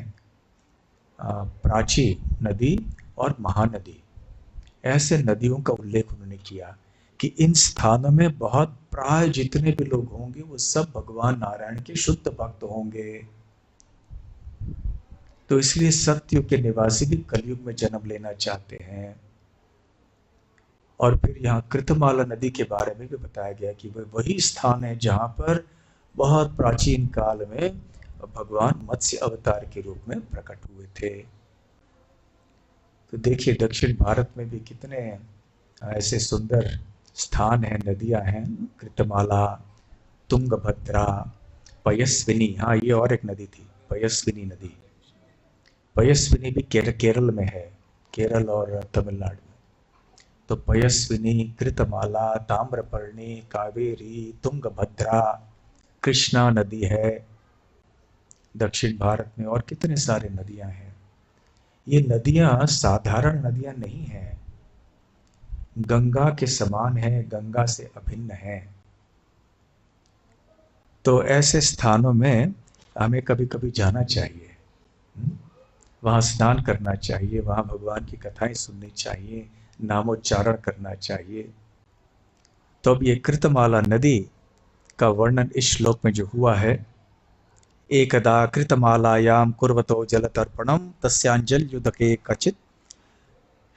प्राची नदी और महानदी, ऐसे नदियों का उल्लेख उन्होंने किया कि इन स्थानों में बहुत प्राय जितने भी लोग होंगे वो सब भगवान नारायण के शुद्ध भक्त होंगे। तो इसलिए सतयुग के निवासी भी कलयुग में जन्म लेना चाहते हैं। और फिर यहाँ कृतमाला नदी के बारे में भी बताया गया कि वह वही स्थान है जहाँ पर बहुत प्राचीन काल में भगवान मत्स्य अवतार के रूप में प्रकट हुए थे। तो देखिए दक्षिण भारत में भी कितने ऐसे सुंदर स्थान हैं, नदियां हैं, कृतमाला, तुंगभद्रा, पयस्विनी। हाँ, ये और एक नदी थी, पयस्विनी नदी। पयस्विनी भी केरल में है, केरल और तमिलनाडु में। तो पयस्विनी, कृतमाला, ताम्रपर्णी, कावेरी, तुंगभद्रा, कृष्णा नदी है दक्षिण भारत में, और कितने सारे नदियां हैं। ये नदियां साधारण नदियां नहीं हैं, गंगा के समान है, गंगा से अभिन्न है। तो ऐसे स्थानों में हमें कभी कभी जाना चाहिए, वहाँ स्नान करना चाहिए, वहाँ भगवान की कथाएं सुननी चाहिए, नामोच्चारण करना चाहिए। तो अब ये कृतमाला नदी का वर्णन इस श्लोक में जो हुआ है, एकदा कृतमालायां कुर्वतो जलतर्पणं तस्यांजल्युदके कचित्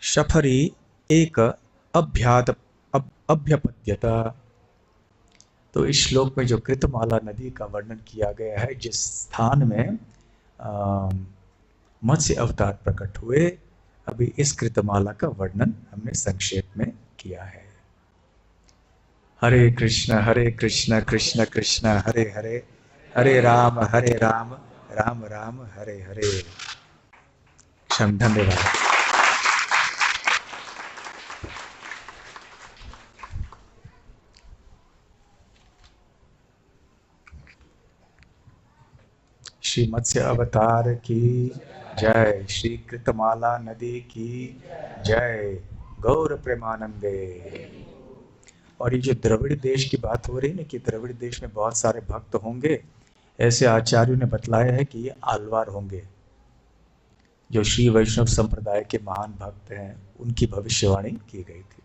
शफरी एक अभ्यपद्यत। तो इस श्लोक में जो कृतमाला नदी का वर्णन किया गया है, जिस स्थान में मत्स्य अवतार प्रकट हुए, अभी इस कृतमाला का वर्णन हमने संक्षेप में किया है। हरे कृष्ण कृष्ण कृष्ण हरे हरे, हरे राम राम राम हरे हरे। धन्यवाद। श्री मत्स्य अवतार की जय, श्री कृतमाला नदी की जय, गौर प्रेमानंदे। और ये जो द्रविड़ देश की बात हो रही है ना, कि द्रविड़ देश में बहुत सारे भक्त होंगे, ऐसे आचार्यों ने बतलाया है कि ये आलवार होंगे, जो श्री वैष्णव संप्रदाय के महान भक्त हैं, उनकी भविष्यवाणी की गई थी।